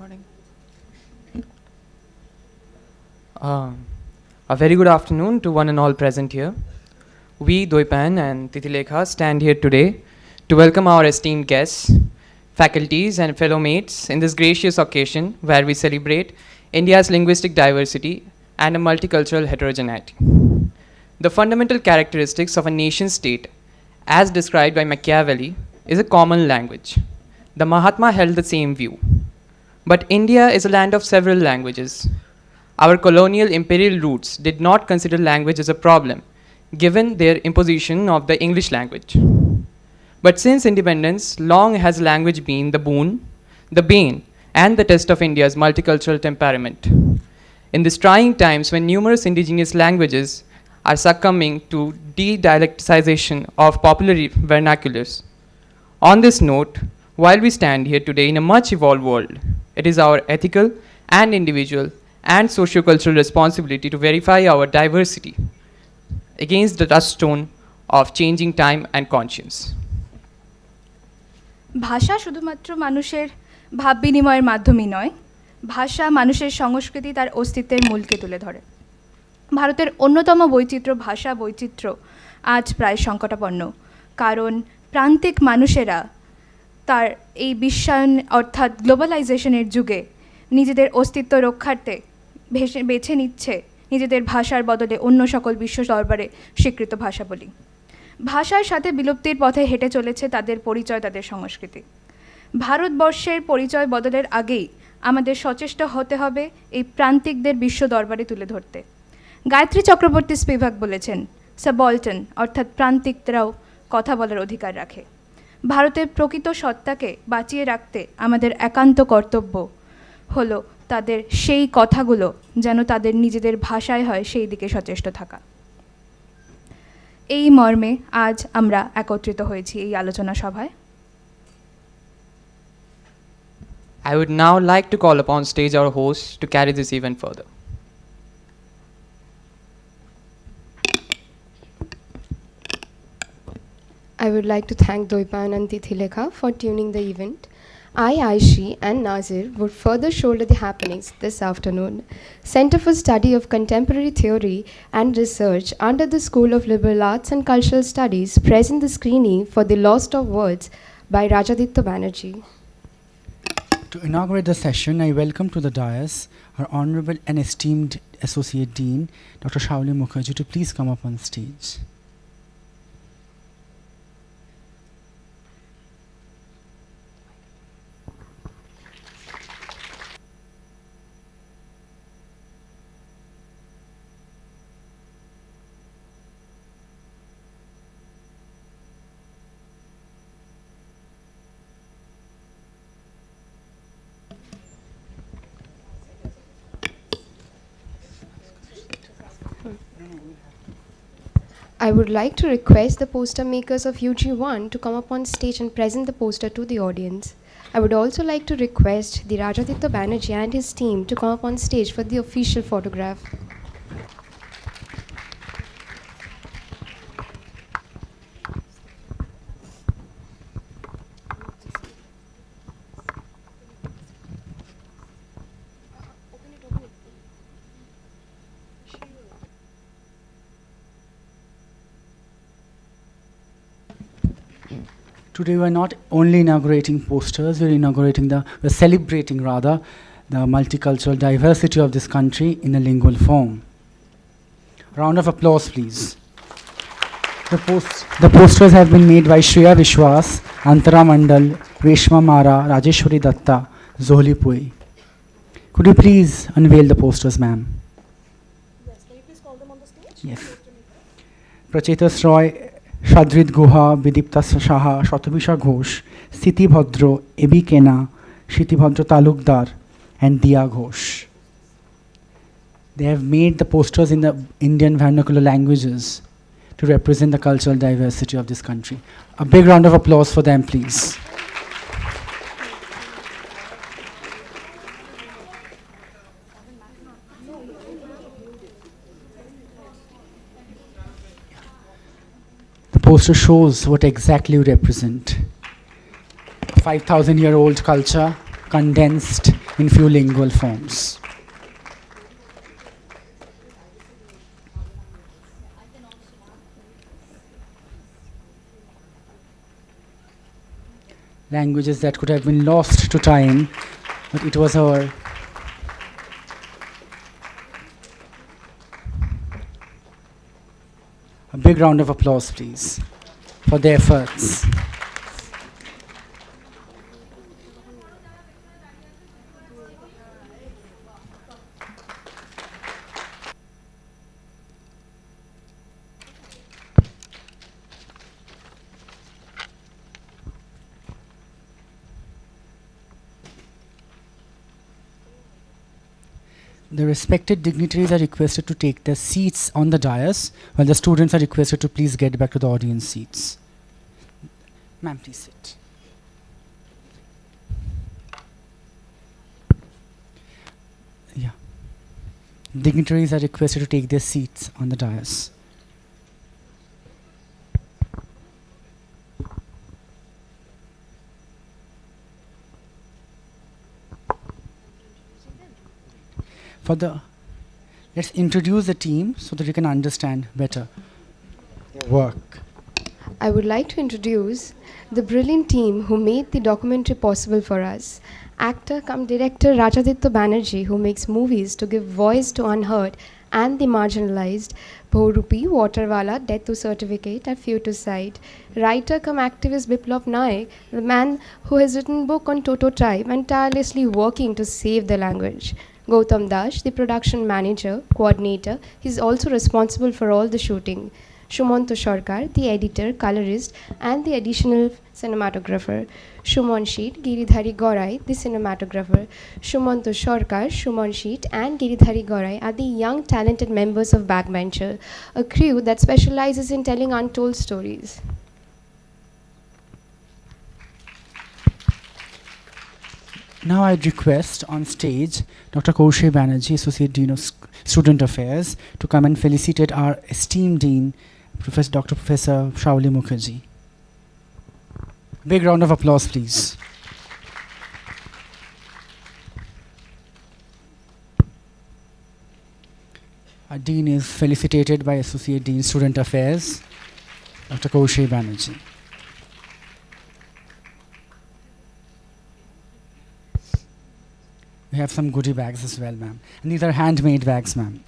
Recording. A very good afternoon to one and all present here. We, Doipan and Titilekha, stand here today to welcome our esteemed guests, faculties, and fellow mates in this gracious occasion where we celebrate India's linguistic diversity and a multicultural heterogeneity. The fundamental characteristics of a nation state, as described by Machiavelli, is a common language. The Mahatma held the same view. But India is a land of several languages. Our colonial imperial roots did not consider language as a problem, given their imposition of the English language. But since independence, long has language been the boon, the bane, and the test of India's multicultural temperament. In these trying times when numerous indigenous languages are succumbing to de-dialecticization of popular vernaculars. On this note, while we stand here today in a much evolved world, it is our ethical and individual and socio-cultural responsibility to verify our diversity against the touchstone of changing time and conscience. ভাষা শুধুমাত্র মানুষের ভাব বিনিময়ের মাধ্যমই নয়, ভাষা মানুষের সংস্কৃতি তার অস্তিত্বের মূলকে তুলে ধরে। ভারতের অন্যতম বৈচিত্র্য ভাষা বৈচিত্র্য আজ প্রায় সংকটাপন্ন, কারণ প্রান্তিক মানুষেরা তার এই বিশ্বায়ন অর্থাৎ গ্লোবালাইজেশনের যুগে নিজেদের অস্তিত্ব রক্ষার্থে বেছে নিচ্ছে নিজেদের ভাষার বদলে অন্য সকল বিশ্ব দরবারে স্বীকৃত ভাষাবলী। ভাষার সাথে বিলুপ্তির পথে হেঁটে চলেছে তাদের পরিচয়, তাদের সংস্কৃতি। ভারতবর্ষের পরিচয় বদলের আগেই আমাদের সচেষ্ট হতে হবে এই প্রান্তিকদের বিশ্ব দরবারে তুলে ধরতে। গায়ত্রী চক্রবর্তী স্পিভাক বলেছেন, সাবঅল্টার্ন অর্থাৎ প্রান্তিকরাও কথা বলার অধিকার রাখে। ভারতের প্রকৃত সত্তাকে বাঁচিয়ে রাখতে আমাদের একান্ত কর্তব্য হলো তাদের সেই কথাগুলো যেন তাদের নিজেদের ভাষায় হয় সেই দিকে সচেষ্ট থাকা। এই মর্মে আজ আমরা একত্রিত হয়েছি এই আলোচনা সভায়। I would now like to call upon stage our host to carry this event further. I would like to thank Doipan and Titilekha for tuning the event. I, Aishi and Nazir would further shoulder the happenings this afternoon. Center for Study of Contemporary Theory and Research under the School of Liberal Arts and Cultural Studies present the screening for The Lost of Words by Rajaditya Banerjee. To inaugurate the session, I welcome to the dais our Honorable and esteemed Associate Dean, Dr. Shauli Mukherjee, to please come up on stage. I would like to request the poster makers of UG1 to come up on stage and present the poster to the audience. I would also like to request the Rajaditya Banerjee and his team to come up on stage for the official photograph. Today we're not only inaugurating posters, we're celebrating rather the multicultural diversity of this country in a lingual form. Round of applause, please. The posters have been made by Shreya Vishwas, Antara Mandal, Reshma Mara, Rajeshwari Datta, Zohli Pui. Could you please unveil the posters, ma'am? Yes, can you please call them on the stage? Yes. Prachetas Roy, Shadrit Guha, Vidipta Shaha, Shatobisha Ghosh, Siti Bhadro, Ebi Kena, Shiti Bhadro Talukdar, and Diya Ghosh. They have made the posters in the Indian vernacular languages to represent the cultural diversity of this country. A big round of applause for them, please. The poster shows what exactly we represent. 5,000-year-old culture condensed in few lingual forms. Languages that could have been lost to time, but it was our a big round of applause, please, for their efforts. The respected dignitaries are requested to take their seats on the dais, while the students are requested to please get back to the audience seats. Ma'am, please sit. Yeah. Dignitaries are requested to take their seats on the dais. Let's introduce the team so that you can understand better their work. I would like to introduce the brilliant team who made the documentary possible for us. Actor cum director Rajaditya Banerjee, who makes movies to give voice to unheard and the marginalized. Bhorupi, Waterwala, Death to Certificate, a few to cite. Writer cum activist Biplab Naik, the man who has written book on Toto tribe and tirelessly working to save the language. Gautam Dash, the production manager, coordinator, he is also responsible for all the shooting. Shumanto Sarkar, the editor, colorist, and the additional cinematographer. Shumon Sheet, Giridhari Gorai, the cinematographer. Shumanto Sarkar, Shumon Sheet, and Giridhari Gorai are the young, talented members of Backbencher, a crew that specializes in telling untold stories. Now I'd request on stage Dr. Kaushik Banerjee, Associate Dean of Student Affairs, to come and felicitate our esteemed Dean, Dr. Professor Shauli Mukherjee. Big round of applause, please. Our Dean is felicitated by Associate Dean Student Affairs, Dr. Kaushik Banerjee. We have some goodie bags as well, ma'am. And these are handmade bags, ma'am.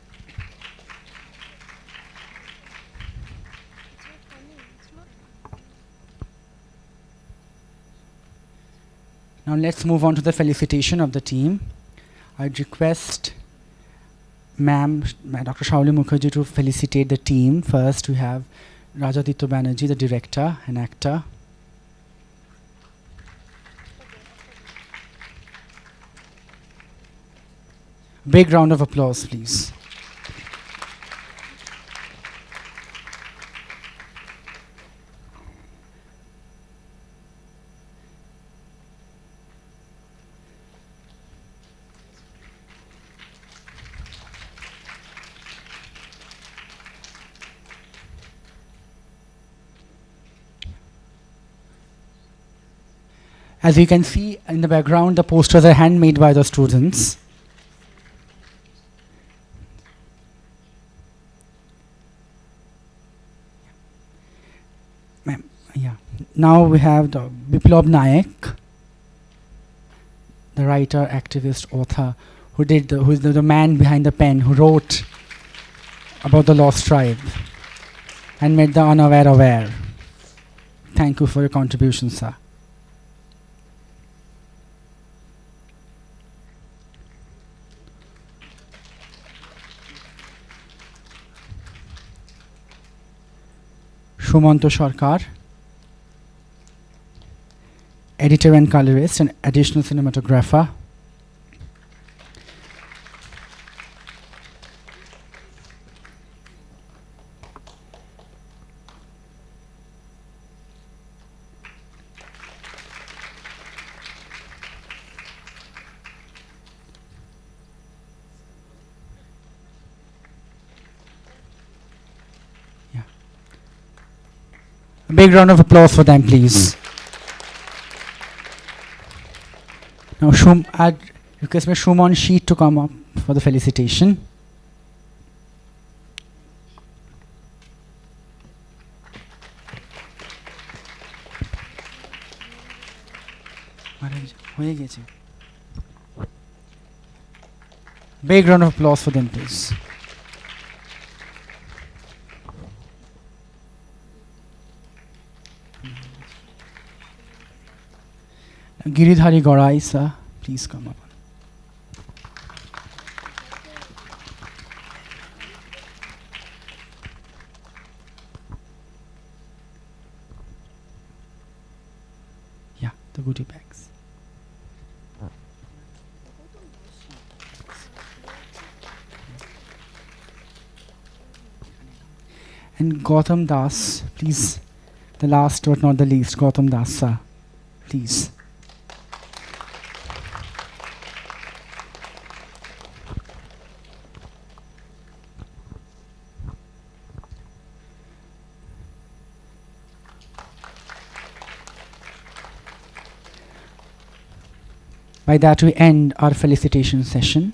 Now let's move on to the felicitation of the team. I'd request ma'am, Dr. Shauli Mukherjee, to felicitate the team. First, we have Rajaditya Banerjee, the director and actor. Big round of applause, please. As you can see in the background, the posters are handmade by the students. Yeah. Now we have the Biplab Naik, the writer, activist, author, who is the man behind the pen, who wrote about the lost tribe and made the unaware aware. Thank you for your contribution, sir. Shumanto Sarkar, editor and colorist and additional cinematographer. A big round of applause for them, please. Now, I'd Request Mr. Shumon Sheet to come up for the felicitation. Big round of applause for them, please. Giridhari Gorai, sir, please come up. Yeah, the goodie bags. And Gautam Das, please, the last but not the least, Gautam Das, sir, please. By that we end our felicitation session.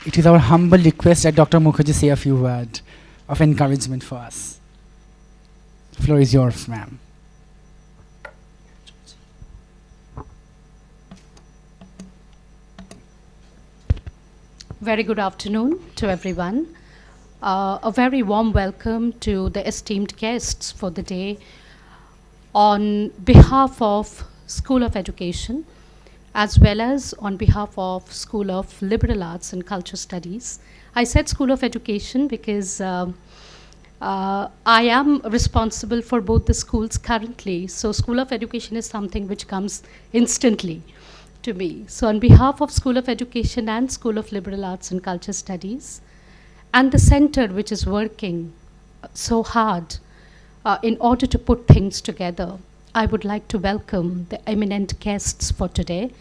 It is our humble request that Dr. Mukherjee say a few words of encouragement for us. The floor is yours, ma'am. Very good afternoon to everyone. A very warm welcome to the esteemed guests for the day. On behalf of School of Education, as well as on behalf of School of Liberal Arts and Culture Studies. I said School of Education because I am responsible for both the schools currently. So School of Education is something which comes instantly to me. So on behalf of School of Education and School of Liberal Arts and Culture Studies, and the center which is working so hard in order to put things together, I would like to welcome the eminent guests for today.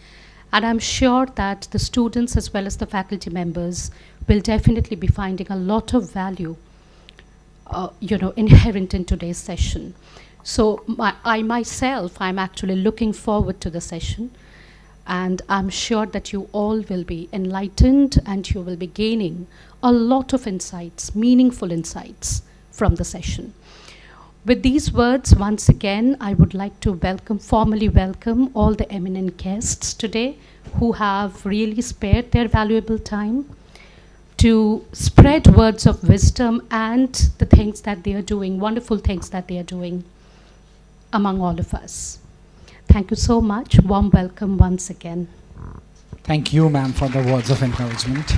And I'm sure that the students as well as the faculty members will definitely be finding a lot of value inherent in today's session. So I myself, I'm actually looking forward to the session. And I'm sure that you all will be enlightened and you will be gaining a lot of insights, meaningful insights from the session. With these words, once again, I would like to formally welcome all the eminent guests today who have really spared their valuable time to spread words of wisdom and the things that they are doing, wonderful things that they are doing among all of us. Thank you so much. Warm welcome once again. Thank you, ma'am, for the words of encouragement.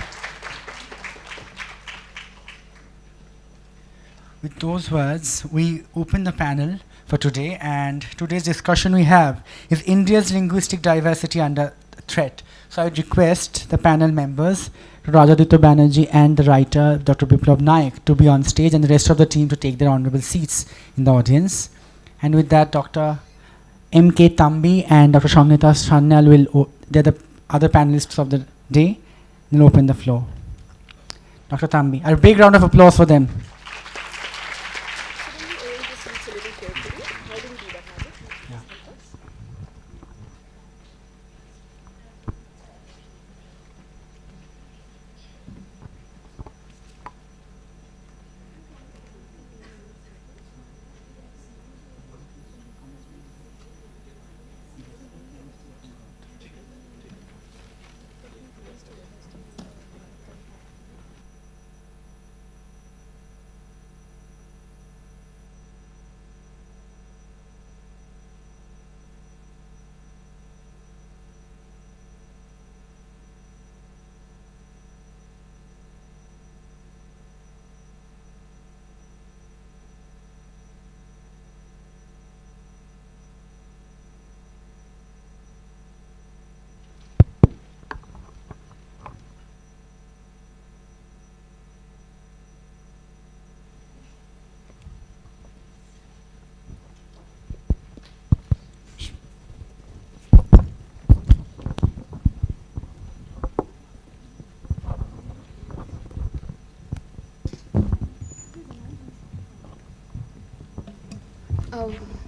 With those words, we open the panel for today, and today's discussion we have is India's linguistic diversity under threat. So I would request the panel members, Rajaditya Banerjee and the writer Dr. Biplav Naik, to be on stage and the rest of the team to take their honorable seats in the audience. And with that, Dr. M.K. Tambi and Dr. Shamnita Sanyal they're the other panelists of the day, will open the floor. Dr. Tambi, a big round of applause for them.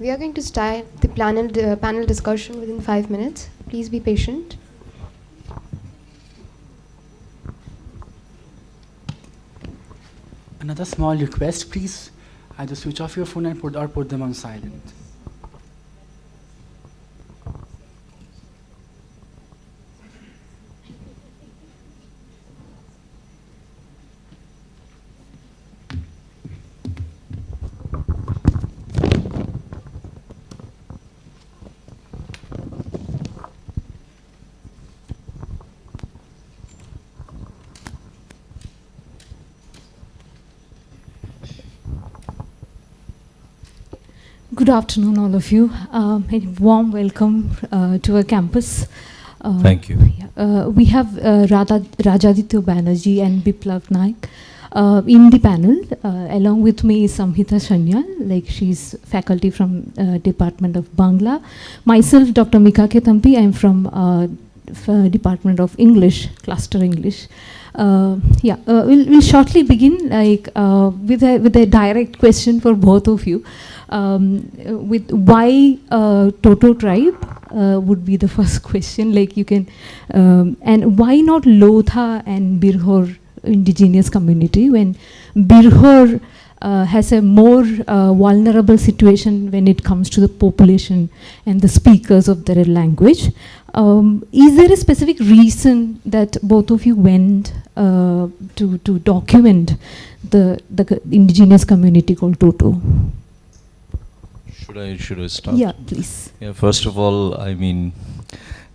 We are going to start the panel discussion within 5 minutes. Please be patient. Another small request, please either switch off your phone and put them on silent. Good afternoon, all of you. A warm welcome to our campus. Thank you. We have Rajaditya Banerjee and Biplav Naik in the panel. Along with me is Samhita Sanyal, like she's faculty from Department of Bangla. Myself, Dr. Mika Ketampi, I'm from Department of English, Cluster English. We'll shortly begin with a direct question for both of you. With why Toto tribe would be the first question. Like you can, and why not Lotha and Birhor indigenous community when Birhor has a more vulnerable situation when it comes to the population and the speakers of their language. Is there a specific reason that both of you went to document the indigenous community called Toto? Should I start? Yeah, please. Yeah, first of all, I mean,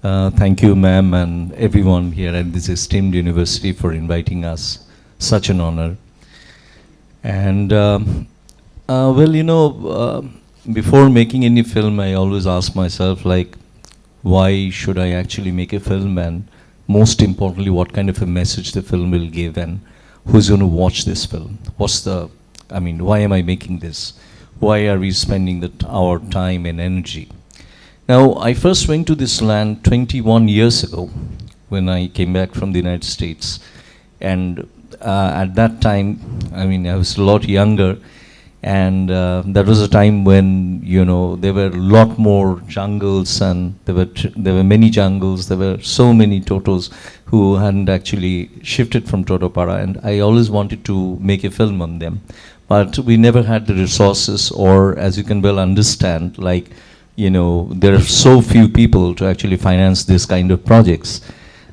thank you, ma'am, and everyone here at this esteemed university for inviting us. Such an honor. And before making any film, I always ask myself, like, why should I actually make a film, and most importantly, what kind of a message the film will give, and who's going to watch this film? Why am I making this? Why are we spending our time and energy? Now, I first went to this land 21 years ago when I came back from the United States. And at that time, I was a lot younger. And that was a time when, there were a lot more jungles, and there were many jungles. There were so many Totos who hadn't actually shifted from Totopara. And I always wanted to make a film on them. But we never had the resources, or as you can well understand, there are so few people to actually finance this kind of projects.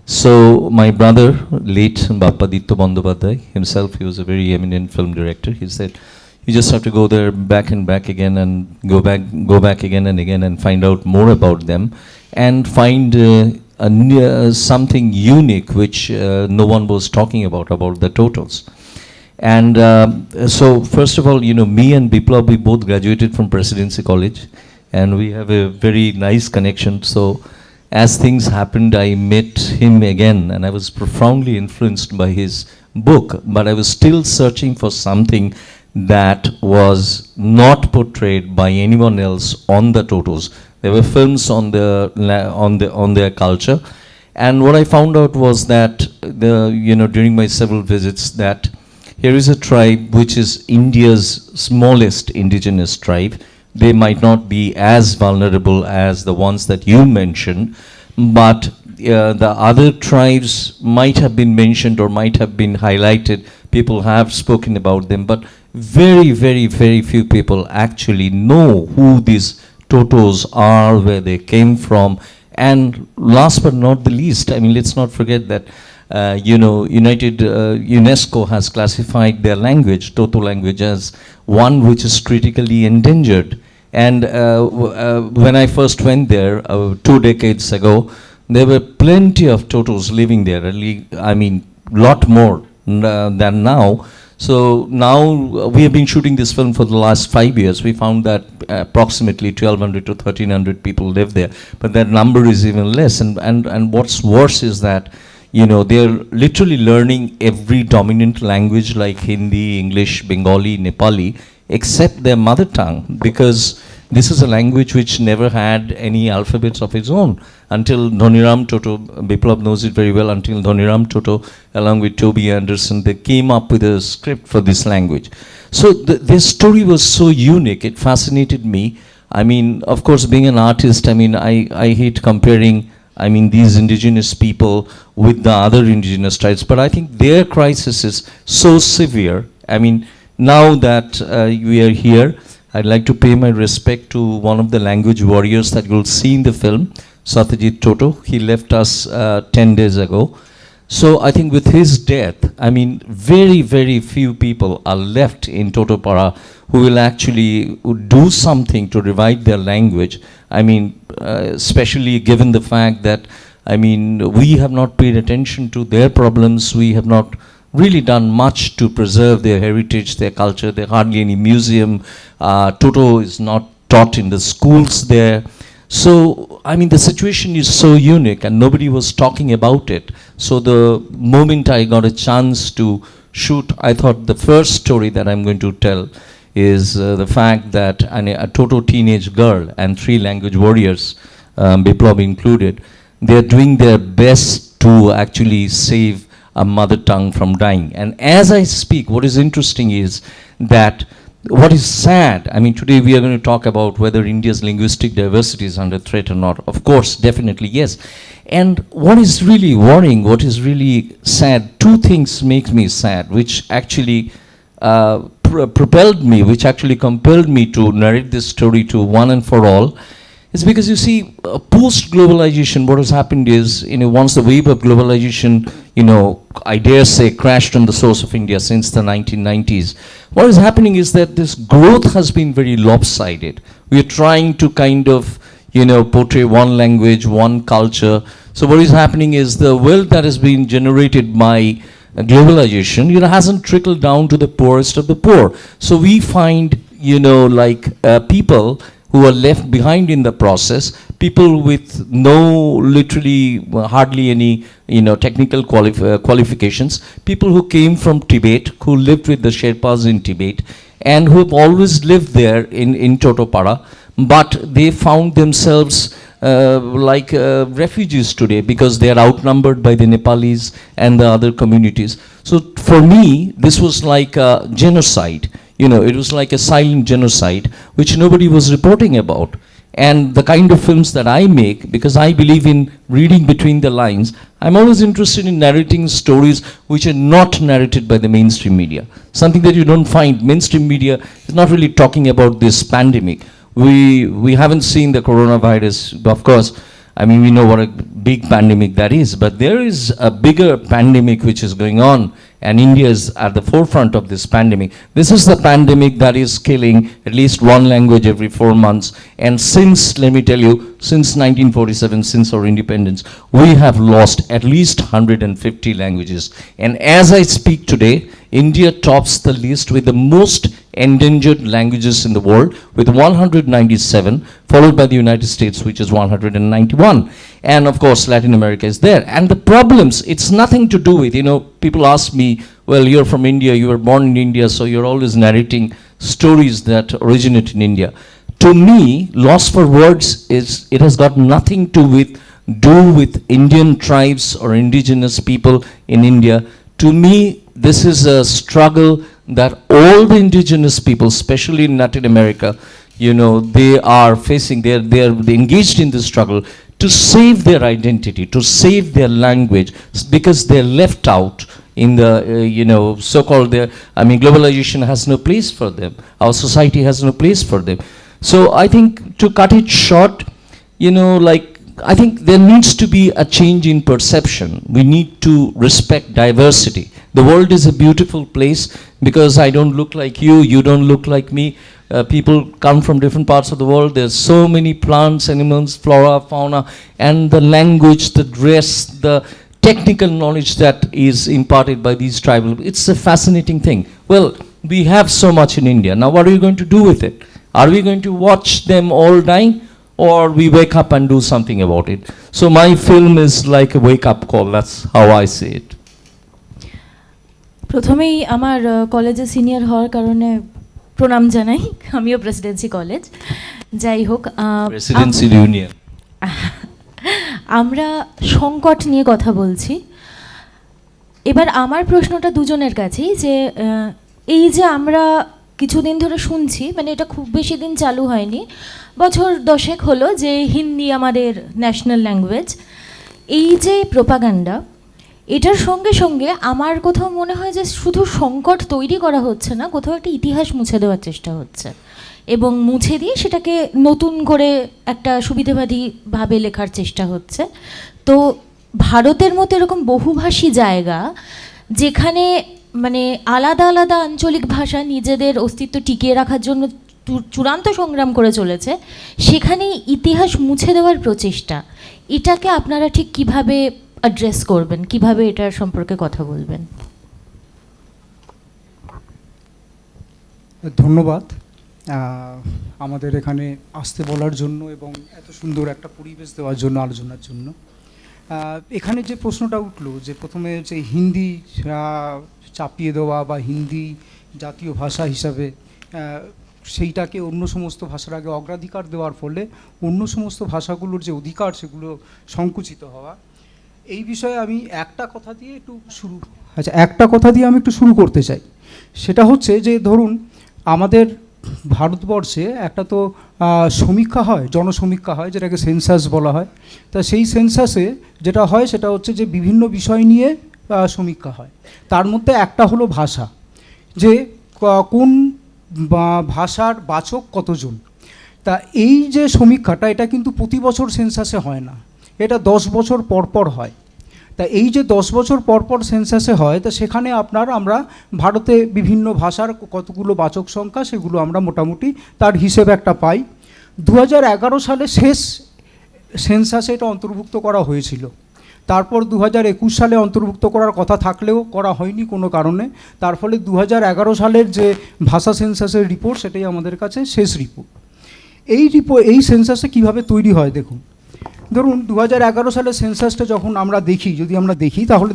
So my brother, late Bappaditya Bandyopadhyay, himself, he was a very eminent film director. He said, you just have to go there back and back again, and go back again and again, and find out more about them, and find something unique which no one was talking about the Totos. And so first of all, me and Biplav, we both graduated from Presidency College, and we have a very nice connection. So as things happened, I met him again, and I was profoundly influenced by his book, but I was still searching for something that was not portrayed by anyone else on the Totos. There were films on their culture, and what I found out was that during my several visits, that here is a tribe which is India's smallest indigenous tribe. They might not be as vulnerable as the ones that you mentioned, but the other tribes might have been mentioned or might have been highlighted. People have spoken about them, but very, very, very few people actually know who these Totos are, where they came from. And last but not the least, let's not forget that UNESCO has classified their language, Toto language, as one which is critically endangered. And when I first went there 2 decades ago, there were plenty of Totos living there, lot more than now. So now we have been shooting this film for the last 5 years. We found that approximately 1,200 to 1,300 people live there, but that number is even less. And what's worse is that they're literally learning every dominant language like Hindi, English, Bengali, Nepali, except their mother tongue, because this is a language which never had any alphabets of its own until Dhoniram Toto. Biplav knows it very well. Until Dhoniram Toto, along with Toby Anderson, they came up with a script for this language. So their story was so unique. It fascinated me. Of course, being an artist, I hate comparing these indigenous people with the other indigenous tribes, but I think their crisis is so severe I mean, now that we are here, I'd like to pay my respect to one of the language warriors that you'll see in the film, Satyajit Toto. He left us 10 days ago. So I think with his death, I mean, very, very few people are left in Totopara who will actually do something to revive their language. I mean, especially given the fact that, I mean, we have not paid attention to their problems. We have not really done much to preserve their heritage, their culture. There hardly any museum. Toto is not taught in the schools there. So, I mean, the situation is so unique and nobody was talking about it. So the moment I got a chance to shoot, I thought the first story that I'm going to tell is the fact that a Toto teenage girl and 3 language warriors, Biplab included, they're doing their best to actually save a mother tongue from dying. And as I speak, what is interesting is that what is sad, I mean, today we are going to talk about whether India's linguistic diversity is under threat or not. Of course, definitely, yes. And what is really worrying, what is really sad, 2 things make me sad, which actually propelled me, which actually compelled me to narrate this story to one and for all. It's because you see, post-globalization, what has happened is, you know, once the wave of globalization, you know, I dare say, crashed on the source of India since the 1990s, what is happening is that this growth has been very lopsided. We are trying to kind of, you know, portray one language, one culture. So what is happening is the wealth that has been generated by globalization, you know, hasn't trickled down to the poorest of the poor. So we find, you know, like people who are left behind in the process, people with no, literally hardly any, you know, technical qualifications, people who came from Tibet, who lived with the Sherpas in Tibet, and who have always lived there in Totopara, but they found themselves like refugees today because they are outnumbered by the Nepalis and the other communities. So for me, this was like a genocide. You know, it was like a silent genocide which nobody was reporting about. And the kind of films that I make, because I believe in reading between the lines, I'm always interested in narrating stories which are not narrated by the mainstream media. Something that you don't find. Mainstream media is not really talking about this pandemic. We haven't seen the coronavirus, of course. I mean, we know what a big pandemic that is, but there is a bigger pandemic which is going on, and India is at the forefront of this pandemic. This is the pandemic that is killing at least one language every 4 months. And since, let me tell you, since 1947, since our independence, we have lost at least 150 languages. And as I speak today, India tops the list with the most endangered languages in the world with 197, followed by the United States, which is 191. And of course, Latin America is there. And the problems, it's nothing to do with, you know, people ask me, well, you're from India, you were born in India, so you're always narrating stories that originate in India. To me, loss for words is, it has got nothing to do with Indian tribes or indigenous people in India. To me, this is a struggle that all the indigenous people, especially in Latin America, you know, they are facing, they're engaged in this struggle to save their identity, to save their language, because they're left out in the, you know, so-called, I mean, globalization has no place for them. Our society has no place for them. So I think, to cut it short, you know, like, I think there needs to be a change in perception. We need to respect diversity. The world is a beautiful place because I don't look like you, you don't look like me. People come from different parts of the world. There's so many plants, animals, flora, fauna, and the language, the dress, the technical knowledge that is imparted by these tribal. It's a fascinating thing. Well, we have so much in India. Now what are we going to do with it? Are we going to watch them all dying? Or we wake up and do something about it? So my film is like a wake-up call. That's how I see it. প্রথমেই আমার কলেজে senior হওয়ার কারণে প্রণাম জানাই, আমিও Presidency college. যাই হোক, প্রেসিডেন্সি ইউনিয়ন, আমরা সংকট নিয়ে কথা বলছি। এবার আমার প্রশ্নটা দুজনের কাছেই, যে এই যে আমরা কিছুদিন ধরে শুনছি, মানে এটা খুব বেশি দিন চালু হয়নি, বছর 10 হলো, যে হিন্দি আমাদের ন্যাশনাল ল্যাঙ্গুয়েজ। এই যে প্রোপাগান্ডা, এটার সঙ্গে সঙ্গে আমার কোথাও মনে হয় যে শুধু সংকট তৈরি করা হচ্ছে না, কোথাও একটা ইতিহাস মুছে দেওয়ার চেষ্টা হচ্ছে, এবং মুছে দিয়ে সেটাকে নতুন করে একটা সুবিধাবাদীভাবে লেখার চেষ্টা হচ্ছে। তো ভারতের মতো এরকম বহুভাষী জায়গা, যেখানে মানে আলাদা আলাদা আঞ্চলিক ভাষা নিজেদের অস্তিত্ব টিকিয়ে রাখার জন্য চূড়ান্ত সংগ্রাম করে চলেছে, সেখানে ইতিহাস মুছে দেওয়ার প্রচেষ্টা, এটাকে আপনারা ঠিক কিভাবে অ্যাড্রেস করবেন, কিভাবে এটার সম্পর্কে কথা বলবেন? ধন্যবাদ আমাদের এখানে আসতে বলার জন্য এবং এত সুন্দর একটা পরিবেশ দেওয়ার জন্য, আলোচনার জন্য। এখানে যে প্রশ্নটা উঠলো যে প্রথমে যে হিন্দি চাপিয়ে দেওয়া বা হিন্দি জাতীয় ভাষা হিসাবে সেইটাকে অন্য সমস্ত ভাষার আগে অগ্রাধিকার দেওয়ার ফলে অন্য সমস্ত ভাষাগুলোর যে অধিকার সেগুলো সংকুচিত হওয়া, এই বিষয়ে আমি একটা কথা দিয়ে আমি একটু শুরু করতে চাই। সেটা হচ্ছে যে ধরুন আমাদের ভারতবর্ষে একটা তো সমীক্ষা হয়, জনসমীক্ষা হয়, যেটাকে সেন্সাস বলা হয়। তা সেই সেন্সাসে যেটা হয় সেটা হচ্ছে যে বিভিন্ন বিষয় নিয়ে সমীক্ষা হয়। তার মধ্যে একটা হলো ভাষা, যে কোন ভাষার বাচক কতজন। তা এই যে সমীক্ষাটা, এটা কিন্তু প্রতি বছর সেন্সাসে হয় না, এটা 10 বছর পর পর হয়। তা এই যে 10 বছর পর পর সেন্সাসে হয়, তা সেখানে আমরা ভারতে বিভিন্ন ভাষার কতগুলো বাচক সংখ্যা সেগুলো আমরা মোটামুটি তার হিসেবে একটা পাই। 2011 সালে শেষ সেন্সাসে এটা অন্তর্ভুক্ত করা হয়েছিল। তারপর 2021 সালে অন্তর্ভুক্ত করার কথা থাকলেও করা হয়নি কোনো কারণে। তার ফলে 2011 সালের যে ভাষা সেন্সাসের রিপোর্ট, সেটাই আমাদের কাছে শেষ রিপোর্ট। এই সেন্সাসে কীভাবে তৈরি হয় দেখুন। ধরুন 2011 সালের সেন্সাসটা যখন যদি আমরা দেখি তাহলে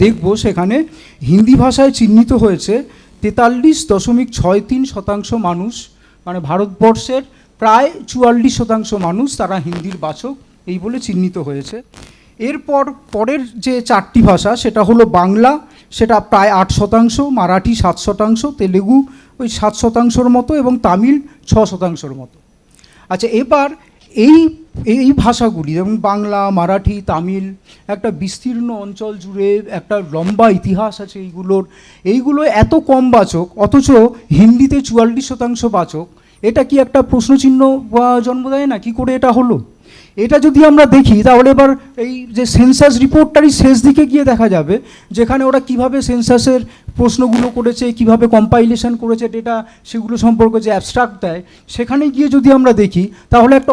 দেখব সেখানে হিন্দি ভাষায় চিহ্নিত হয়েছে 43.63% মানুষ, মানে ভারতবর্ষের প্রায় 44% মানুষ তারা হিন্দির বাচক এই বলে চিহ্নিত হয়েছে। এরপর পরের যে 4টি ভাষা, সেটা হলো বাংলা, সেটা প্রায় 8%, মারাঠি 7%, তেলেগু ওই 7%-র মতো, এবং তামিল 6%-র মতো। আচ্ছা, এবার এই ভাষাগুলি যেমন বাংলা, মারাঠি, তামিল একটা বিস্তীর্ণ অঞ্চল জুড়ে একটা লম্বা ইতিহাস আছে এইগুলো এত কম বাচক, অথচ হিন্দিতে 44% বাচক। এটা কি একটা প্রশ্নচিহ্ন জন্ম দেয় না? কি করে এটা হলো? এটা যদি আমরা দেখি তাহলে এবার এই যে সেন্সাস রিপোর্টটারই শেষ দিকে গিয়ে দেখা যাবে যেখানে ওরা কিভাবে সেন্সাসের প্রশ্নগুলো করেছে, কিভাবে কম্পাইলেশন করেছে ডেটা, সেগুলো সম্পর্কে যে অ্যাবস্ট্রাক্ট দেয়, সেখানে গিয়ে যদি আমরা দেখি তাহলে একটা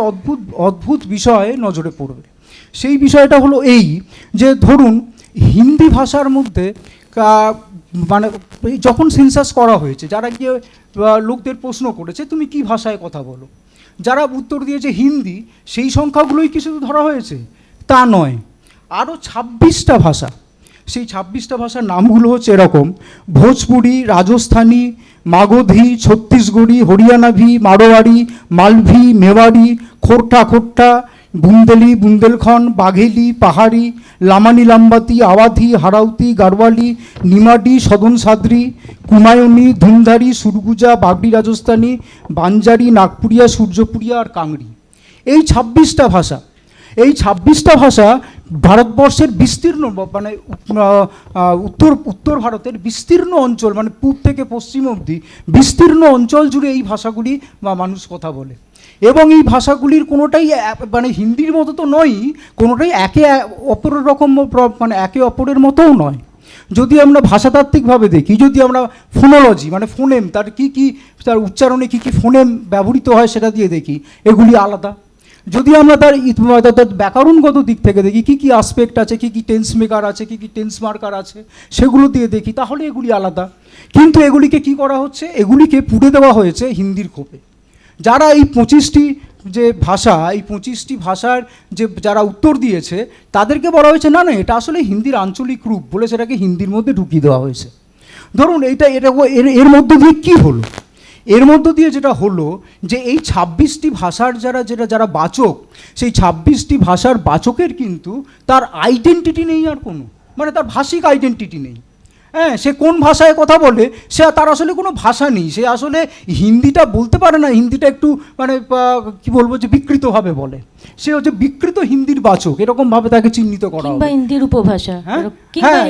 অদ্ভুত বিষয় নজরে পড়বে। সেই বিষয়টা হলো এই যে ধরুন হিন্দি ভাষার মধ্যে মানে যখন সেন্সাস করা হয়েছে, যারা গিয়ে লোকদের প্রশ্ন করেছে তুমি কি ভাষায় কথা বলো, যারা উত্তর দিয়েছে হিন্দি, সেই সংখ্যাগুলোই কি শুধু ধরা হয়েছে? তা নয়, আরও 26টা ভাষা। সেই 26টা ভাষার নামগুলো হচ্ছে এরকম: ভোজপুরি, রাজস্থানী, মাগধী, ছত্তিশগড়ি, হরিয়ানাভি, মারোয়ারি, মালভি, মেওয়ারি, খোরঠা, বুন্দেলি, বুন্দেলখণ্ড, বাঘেলি, পাহাড়ি, লামানি, লাম্বাতি, আওয়াধি, হারাউতি, গাড়ওয়ালি, নিমাডি, সদন সাদ্রি, কুমায়ুনি, ধুমধারি, সুরগুজা, বাগড়ি রাজস্থানী, বাঞ্জারি, নাগপুরিয়া, সূর্যপুরিয়া আর কাংড়ি। এই 26টা ভাষা ভারতবর্ষের বিস্তীর্ণ, মানে উত্তর ভারতের বিস্তীর্ণ অঞ্চল, মানে পূব থেকে পশ্চিম অবধি বিস্তীর্ণ অঞ্চল জুড়ে এই ভাষাগুলি মানুষ কথা বলে। এবং এই ভাষাগুলির কোনোটাই মানে হিন্দির মতো তো নয়ই, কোনোটাই একে অপরের মতোও নয়। যদি আমরা ভাষাতাত্ত্বিকভাবে দেখি, যদি আমরা ফোনোলজি মানে ফোনেম, তার উচ্চারণে কী কী ফোনেম ব্যবহৃত হয় সেটা দিয়ে দেখি, এগুলি আলাদা। যদি আমরা তার ব্যাকরণগত দিক থেকে দেখি কী কী আসপেক্ট আছে, কী কী টেন্স মেকার আছে, কী কী টেন্স মার্কার আছে, সেগুলো দিয়ে দেখি, তাহলে এগুলি আলাদা। কিন্তু এগুলিকে কি করা হচ্ছে? এগুলিকে পুড়ে দেওয়া হয়েছে হিন্দির খোপে। যারা এই 25টি যে ভাষা, এই 25টি ভাষার যে যারা উত্তর দিয়েছে, তাদেরকে বলা হয়েছে না এটা আসলে হিন্দির আঞ্চলিক রূপ বলে সেটাকে হিন্দির মধ্যে ঢুকিয়ে দেওয়া হয়েছে। ধরুন এর মধ্য দিয়ে কী হলো? এর মধ্য দিয়ে যেটা হলো যে এই 26টি ভাষার যারা বাচক, সেই 26টি ভাষার বাচকের কিন্তু তার আইডেন্টিটি নেই, আর কোনো মানে তার ভাষিক আইডেন্টিটি নেই। হ্যাঁ, সে কোন ভাষায় কথা বলে, সে তার আসলে কোনো ভাষা নেই, সে আসলে হিন্দিটা বলতে পারে না, হিন্দিটা একটু মানে কি বলবো যে বিকৃতভাবে বলে, সে হচ্ছে বিকৃত হিন্দির বাচক, এরকমভাবে তাকে চিহ্নিত করা হবে, হিন্দির উপভাষা। হ্যাঁ,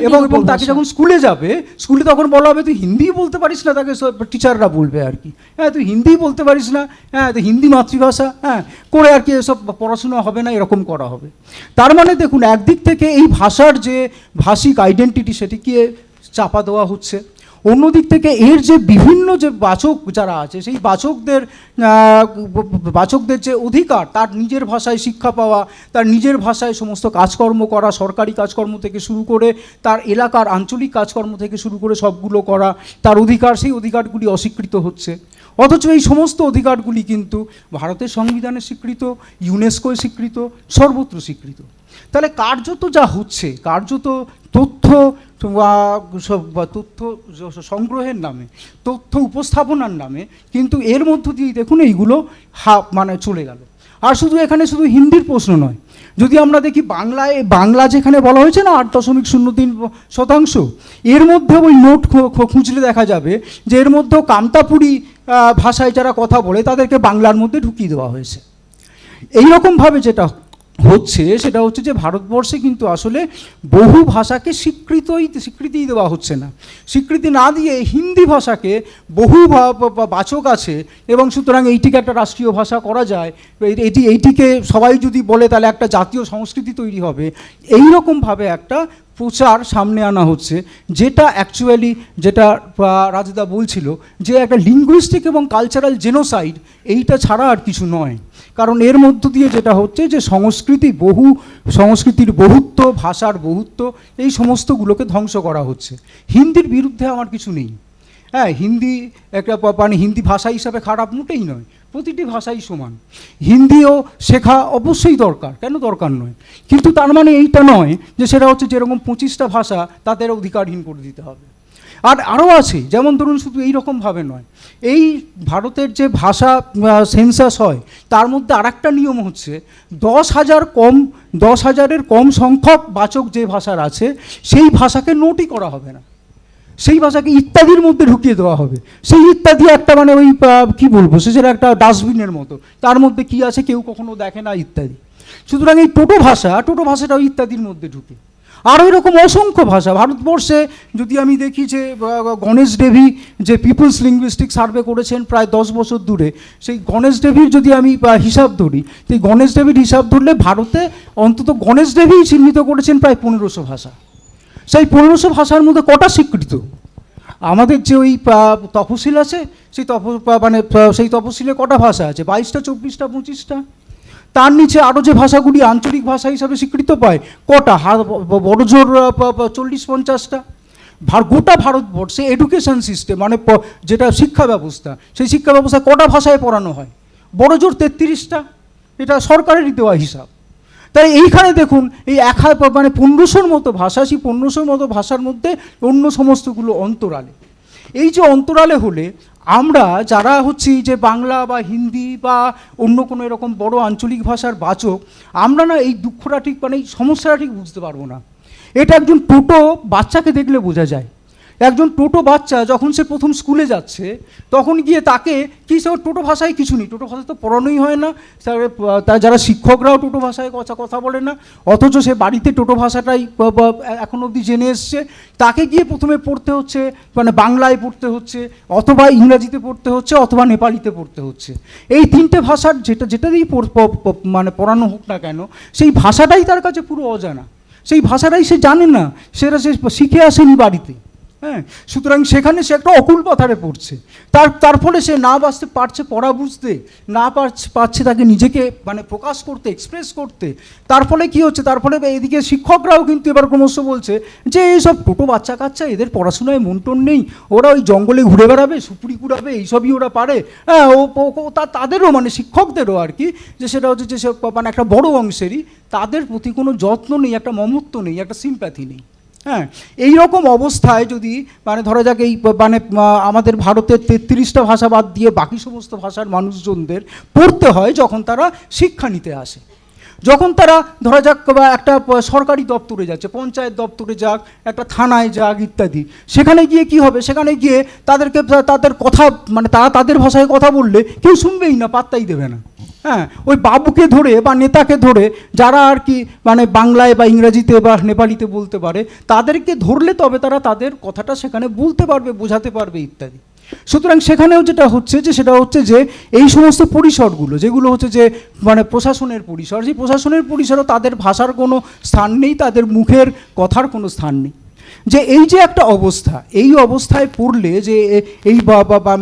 এবং তাকে যখন স্কুলে যাবে, স্কুলে তখন বলা হবে তুই হিন্দিই বলতে পারিস না, তাকে টিচাররা বলবে আর কি, হ্যাঁ তুই হিন্দিই বলতে পারিস না, হ্যাঁ তুই হিন্দি মাতৃভাষা, হ্যাঁ করে আর কি এসব পড়াশোনা হবে না, এরকম করা হবে। তার মানে দেখুন, একদিক থেকে এই ভাষার যে ভাষিক আইডেন্টিটি সেটিকে চাপা দেওয়া হচ্ছে, অন্যদিক থেকে এর যে বিভিন্ন যে বাচক যারা আছে, সেই বাচকদের যে অধিকার, তার নিজের ভাষায় শিক্ষা পাওয়া, তার নিজের ভাষায় সমস্ত কাজকর্ম করা, সরকারি কাজকর্ম থেকে শুরু করে তার এলাকার আঞ্চলিক কাজকর্ম থেকে শুরু করে সবগুলো করা, তার অধিকার, সেই অধিকারগুলি অস্বীকৃত হচ্ছে। অথচ এই সমস্ত অধিকারগুলি কিন্তু ভারতের সংবিধানে স্বীকৃত, ইউনেস্কোয় স্বীকৃত, সর্বত্র স্বীকৃত। তাহলে কার্যত যা হচ্ছে, কার্যত তথ্য তথ্য সংগ্রহের নামে, তথ্য উপস্থাপনার নামে কিন্তু এর মধ্য দিয়ে দেখুন এইগুলো মানে চলে গেল। আর শুধু এখানে শুধু হিন্দির প্রশ্ন নয়, যদি আমরা দেখি বাংলা যেখানে বলা হয়েছে না 8.03%, এর মধ্যে ওই নোট খুঁজলে দেখা যাবে যে এর মধ্যেও কামতাপুরি ভাষায় যারা কথা বলে তাদেরকে বাংলার মধ্যে ঢুকিয়ে দেওয়া হয়েছে। এইরকমভাবে যেটা হচ্ছে সেটা হচ্ছে যে ভারতবর্ষে কিন্তু আসলে বহু ভাষাকে স্বীকৃতি দেওয়া হচ্ছে না, স্বীকৃতি না দিয়ে হিন্দি ভাষাকে বহু বাচক আছে এবং সুতরাং এইটিকে একটা রাষ্ট্রীয় ভাষা করা যায়, এইটিকে সবাই যদি বলে তাহলে একটা জাতীয় সংস্কৃতি তৈরি হবে, এইরকমভাবে একটা প্রচার সামনে আনা হচ্ছে, যেটা অ্যাকচুয়ালি যেটা রাজদা বলছিল যে একটা লিঙ্গুইস্টিক এবং কালচারাল জেনোসাইড, এইটা ছাড়া আর কিছু নয়। কারণ এর মধ্য দিয়ে যেটা হচ্ছে যে সংস্কৃতির বহুত্ব, ভাষার বহুত্ব, এই সমস্তগুলোকে ধ্বংস করা হচ্ছে। হিন্দির বিরুদ্ধে আমার কিছু নেই, হ্যাঁ হিন্দি একটা মানে হিন্দি ভাষা হিসাবে খারাপ মোটেই নয়, প্রতিটি ভাষাই সমান, হিন্দিও শেখা অবশ্যই দরকার, কেন দরকার নয়, কিন্তু তার মানে এইটা নয় যে সেটা হচ্ছে যেরকম 25টা ভাষা তাদের অধিকারহীন করে দিতে হবে। আর আরও আছে, যেমন ধরুন শুধু এইরকমভাবে নয়, এই ভারতের যে ভাষা সেন্সাস হয় তার মধ্যে আরেকটা নিয়ম হচ্ছে 10,000-এর কম সংখ্যক বাচক যে ভাষার আছে সেই ভাষাকে নোটই করা হবে না, সেই ভাষাকে ইত্যাদির মধ্যে ঢুকিয়ে দেওয়া হবে। সেই ইত্যাদি একটা মানে ওই কী বলবো, সেটা একটা ডাস্টবিনের মতো, তার মধ্যে কি আছে কেউ কখনো দেখে না ইত্যাদি। সুতরাং এই টোটো ভাষাটাও ইত্যাদির মধ্যে ঢুকে। আরও এরকম অসংখ্য ভাষা ভারতবর্ষে, যদি আমি দেখি যে গণেশ দেবী যে পিপলস লিঙ্গুইস্টিক সার্ভে করেছেন প্রায় 10 বছর দূরে, সেই গণেশ দেবীর যদি আমি হিসাব ধরি, সেই গণেশ দেবীর হিসাব ধরলে ভারতে অন্তত গণেশ দেবী চিহ্নিত করেছেন প্রায় 1500 ভাষা। সেই 1500 ভাষার মধ্যে কটা স্বীকৃত? আমাদের যে ওই তফসিল আছে, সেই তফসিলে কটা ভাষা আছে? 22টা, 24টা, 25টা। তার নিচে আরও যে ভাষাগুলি আঞ্চলিক ভাষা হিসাবে স্বীকৃত পায় কটা? বড় জোর 40-50টা। গোটা ভারতবর্ষে এডুকেশন সিস্টেম মানে যেটা শিক্ষা ব্যবস্থা, সেই শিক্ষা ব্যবস্থায় কটা ভাষায় পড়ানো হয়? বড় জোর 33টা। এটা সরকারেরই দেওয়া হিসাব। তাই এইখানে দেখুন এই 1500-র মতো ভাষা, সেই 1500-র মতো ভাষার মধ্যে অন্য সমস্তগুলো অন্তরালে। এই যে অন্তরালে হলে আমরা যারা হচ্ছি যে বাংলা বা হিন্দি বা অন্য কোনো এরকম বড় আঞ্চলিক ভাষার বাচক, আমরা না এই দুঃখটা ঠিক মানে এই সমস্যাটা ঠিক বুঝতে পারবো না। এটা একজন টোটো বাচ্চাকে দেখলে বোঝা যায়। একজন টোটো বাচ্চা যখন সে প্রথম স্কুলে যাচ্ছে তখন গিয়ে তাকে কি সে টোটো ভাষায় কিছু নেই, টোটো ভাষায় তো পড়ানোই হয় না, তার যারা শিক্ষকরাও টোটো ভাষায় কথা বলে না, অথচ সে বাড়িতে টোটো ভাষাটাই এখন অবধি জেনে এসছে। তাকে গিয়ে প্রথমে পড়তে হচ্ছে মানে বাংলায় পড়তে হচ্ছে, অথবা ইংরাজিতে পড়তে হচ্ছে, অথবা নেপালিতে পড়তে হচ্ছে। এই 3টে ভাষার যেটা দিয়েই মানে পড়ানো হোক না কেন, সেই ভাষাটাই তার কাছে পুরো অজানা, সেই ভাষাটাই সে জানে না, সেটা সে শিখে আসেনি বাড়িতে। হ্যাঁ, সুতরাং সেখানে সে একটা অকুল পাথারে পড়ছে। তার ফলে সে না বাঁচতে পারছে পড়া বুঝতে, না পারছে তাকে নিজেকে মানে প্রকাশ করতে, এক্সপ্রেস করতে। তার ফলে কী হচ্ছে, তার ফলে এদিকে শিক্ষকরাও কিন্তু এবার ক্রমশ বলছে যে এইসব টোটো বাচ্চা কাচ্চা, এদের পড়াশোনায় মন টন নেই, ওরা ওই জঙ্গলে ঘুরে বেড়াবে, সুপুরি কুড়াবে, এইসবই ওরা পারে। হ্যাঁ, তাদেরও মানে শিক্ষকদেরও আর কি, যে সেটা হচ্ছে যে মানে একটা বড় অংশেরই তাদের প্রতি কোনো যত্ন নেই, একটা মমত্ব নেই, একটা সিম্প্যাথি নেই। হ্যাঁ, এইরকম অবস্থায় যদি মানে ধরা যাক এই মানে আমাদের ভারতের 33টা ভাষা বাদ দিয়ে বাকি সমস্ত ভাষার মানুষজনদের পড়তে হয় যখন তারা শিক্ষা নিতে আসে, যখন তারা ধরা যাক বা একটা সরকারি দপ্তরে যাচ্ছে, পঞ্চায়েত দপ্তরে যাক, একটা থানায় যাক ইত্যাদি, সেখানে গিয়ে কি হবে, সেখানে গিয়ে তাদেরকে তাদের কথা মানে তারা তাদের ভাষায় কথা বললে কেউ শুনবেই না, পাত্তাই দেবে না। হ্যাঁ, ওই বাবুকে ধরে বা নেতাকে ধরে যারা আর কি মানে বাংলায় বা ইংরেজিতে বা নেপালিতে বলতে পারে, তাদেরকে ধরলে তবে তারা তাদের কথাটা সেখানে বলতে পারবে, বোঝাতে পারবে ইত্যাদি। সুতরাং সেখানেও যেটা হচ্ছে যে সেটা হচ্ছে যে এই সমস্ত পরিসরগুলো যেগুলো হচ্ছে যে মানে প্রশাসনের পরিসর, সেই প্রশাসনের পরিসরও তাদের ভাষার কোনো স্থান নেই, তাদের মুখের কথার কোনো স্থান নেই। যে এই যে একটা অবস্থা, এই অবস্থায় পড়লে যে এই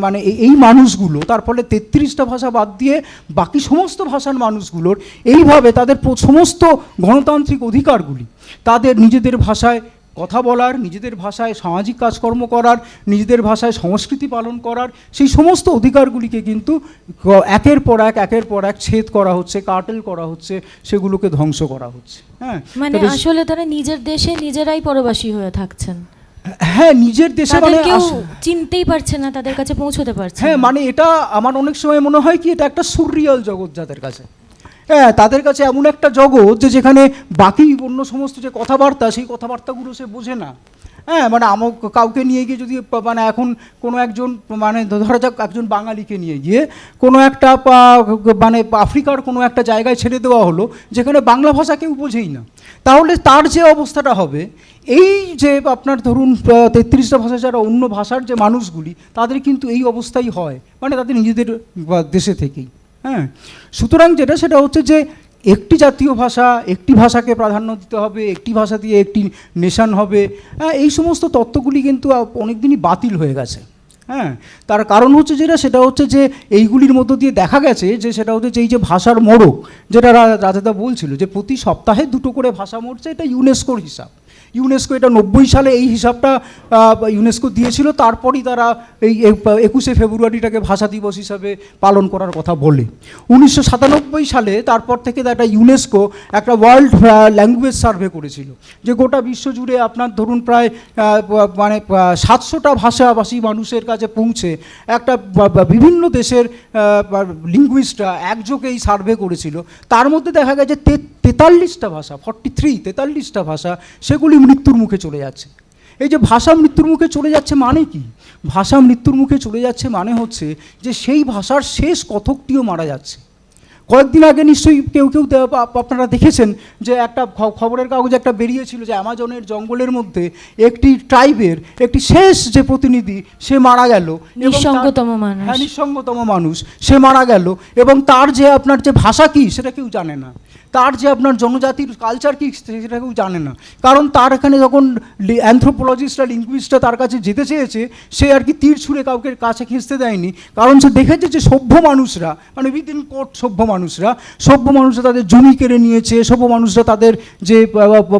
মানে এই মানুষগুলো, তার ফলে 33টা ভাষা বাদ দিয়ে বাকি সমস্ত ভাষার মানুষগুলোর এইভাবে তাদের সমস্ত গণতান্ত্রিক অধিকারগুলি, তাদের নিজেদের ভাষায় কথা বলার, নিজেদের ভাষায় সামাজিক কাজকর্ম করার, নিজেদের ভাষায় সংস্কৃতি পালন করার, সেই সমস্ত অধিকারগুলিকে কিন্তু একের পর এক ছেদ করা হচ্ছে, কার্টেল করা হচ্ছে, সেগুলোকে ধ্বংস করা হচ্ছে। হ্যাঁ, মানে আসলে তারা নিজের দেশে নিজেরাই পরবাসী হয়ে থাকছেন। হ্যাঁ, নিজের দেশে মানে কেউ চিনতেই পারছে না, তাদের কাছে পৌঁছতে পারছে। হ্যাঁ, মানে এটা আমার অনেক সময় মনে হয় কি এটা একটা সুররিয়াল জগৎ যাদের কাছে। হ্যাঁ, তাদের কাছে এমন একটা জগৎ যে যেখানে বাকি অন্য সমস্ত যে কথাবার্তা, সেই কথাবার্তাগুলো সে বোঝে না। হ্যাঁ, মানে কাউকে নিয়ে গিয়ে যদি মানে এখন কোনো একজন মানে ধরা যাক একজন বাঙালিকে নিয়ে গিয়ে কোনো একটা মানে আফ্রিকার কোনো একটা জায়গায় ছেড়ে দেওয়া হলো যেখানে বাংলা ভাষা কেউ বোঝেই না, তাহলে তার যে অবস্থাটা হবে, এই যে আপনার ধরুন 33টা ভাষা ছাড়া অন্য ভাষার যে মানুষগুলি, তাদের কিন্তু এই অবস্থাই হয়, মানে তাদের নিজেদের দেশে থেকেই। হ্যাঁ, সুতরাং সেটা হচ্ছে যে একটি জাতীয় ভাষা, একটি ভাষাকে প্রাধান্য দিতে হবে, একটি ভাষা দিয়ে একটি নেশন হবে, হ্যাঁ, এই সমস্ত তত্ত্বগুলি কিন্তু অনেক দিনই বাতিল হয়ে গেছে। হ্যাঁ, তার কারণ হচ্ছে সেটা হচ্ছে যে এইগুলির মধ্য দিয়ে দেখা গেছে যে সেটা হচ্ছে যে এই যে ভাষার মরক, যেটা রাজাদা বলছিল যে প্রতি সপ্তাহে 2টো করে ভাষা মরছে, এটা ইউনেস্কোর হিসাব। ইউনেস্কো এটা 90 সালে এই হিসাবটা ইউনেস্কো দিয়েছিল, তারপরই তারা এই 21শে ফেব্রুয়ারিটাকে ভাষা দিবস হিসাবে পালন করার কথা বলে। 1997 সালে তারপর থেকে একটা ইউনেস্কো একটা ওয়ার্ল্ড ল্যাঙ্গুয়েজ সার্ভে করেছিল, যে গোটা বিশ্ব জুড়ে আপনার ধরুন প্রায় মানে 700টা ভাষাভাষী মানুষের কাছে পৌঁছে একটা বিভিন্ন দেশের লিঙ্গুইস্টরা একযোগে এই সার্ভে করেছিল। তার মধ্যে দেখা গেছে 43টা ভাষা, 43টা ভাষা, সেগুলি মৃত্যুর মুখে চলে যাচ্ছে। এই যে ভাষা মৃত্যুর মুখে চলে যাচ্ছে মানে কি? ভাষা মৃত্যুর মুখে চলে যাচ্ছে মানে হচ্ছে যে সেই ভাষার শেষ কথকটিও মারা যাচ্ছে। কয়েকদিন আগে নিশ্চয়ই কেউ আপনারা দেখেছেন যে একটা খবরের কাগজে একটা বেরিয়েছিল যে অ্যামাজনের জঙ্গলের মধ্যে একটি ট্রাইবের একটি শেষ যে প্রতিনিধি সে মারা গেল, নিঃসঙ্গতম মানুষ সে মারা গেল, এবং তার যে আপনার যে ভাষা কি সেটা কেউ জানে না, তার যে আপনার জনজাতির কালচার কি সেটা কেউ জানে না। কারণ তার এখানে যখন অ্যানথ্রোপোলজিস্টরা, লিঙ্গুইস্টরা তার কাছে যেতে চেয়েছে, সে আর কি তীর ছুঁড়ে কাউকে কাছে খেঁচতে দেয়নি, কারণ সে দেখেছে যে সভ্য মানুষরা মানে উইদিন কোর্ট সভ্য মানুষরা তাদের জমি কেড়ে নিয়েছে, সভ্য মানুষরা তাদের যে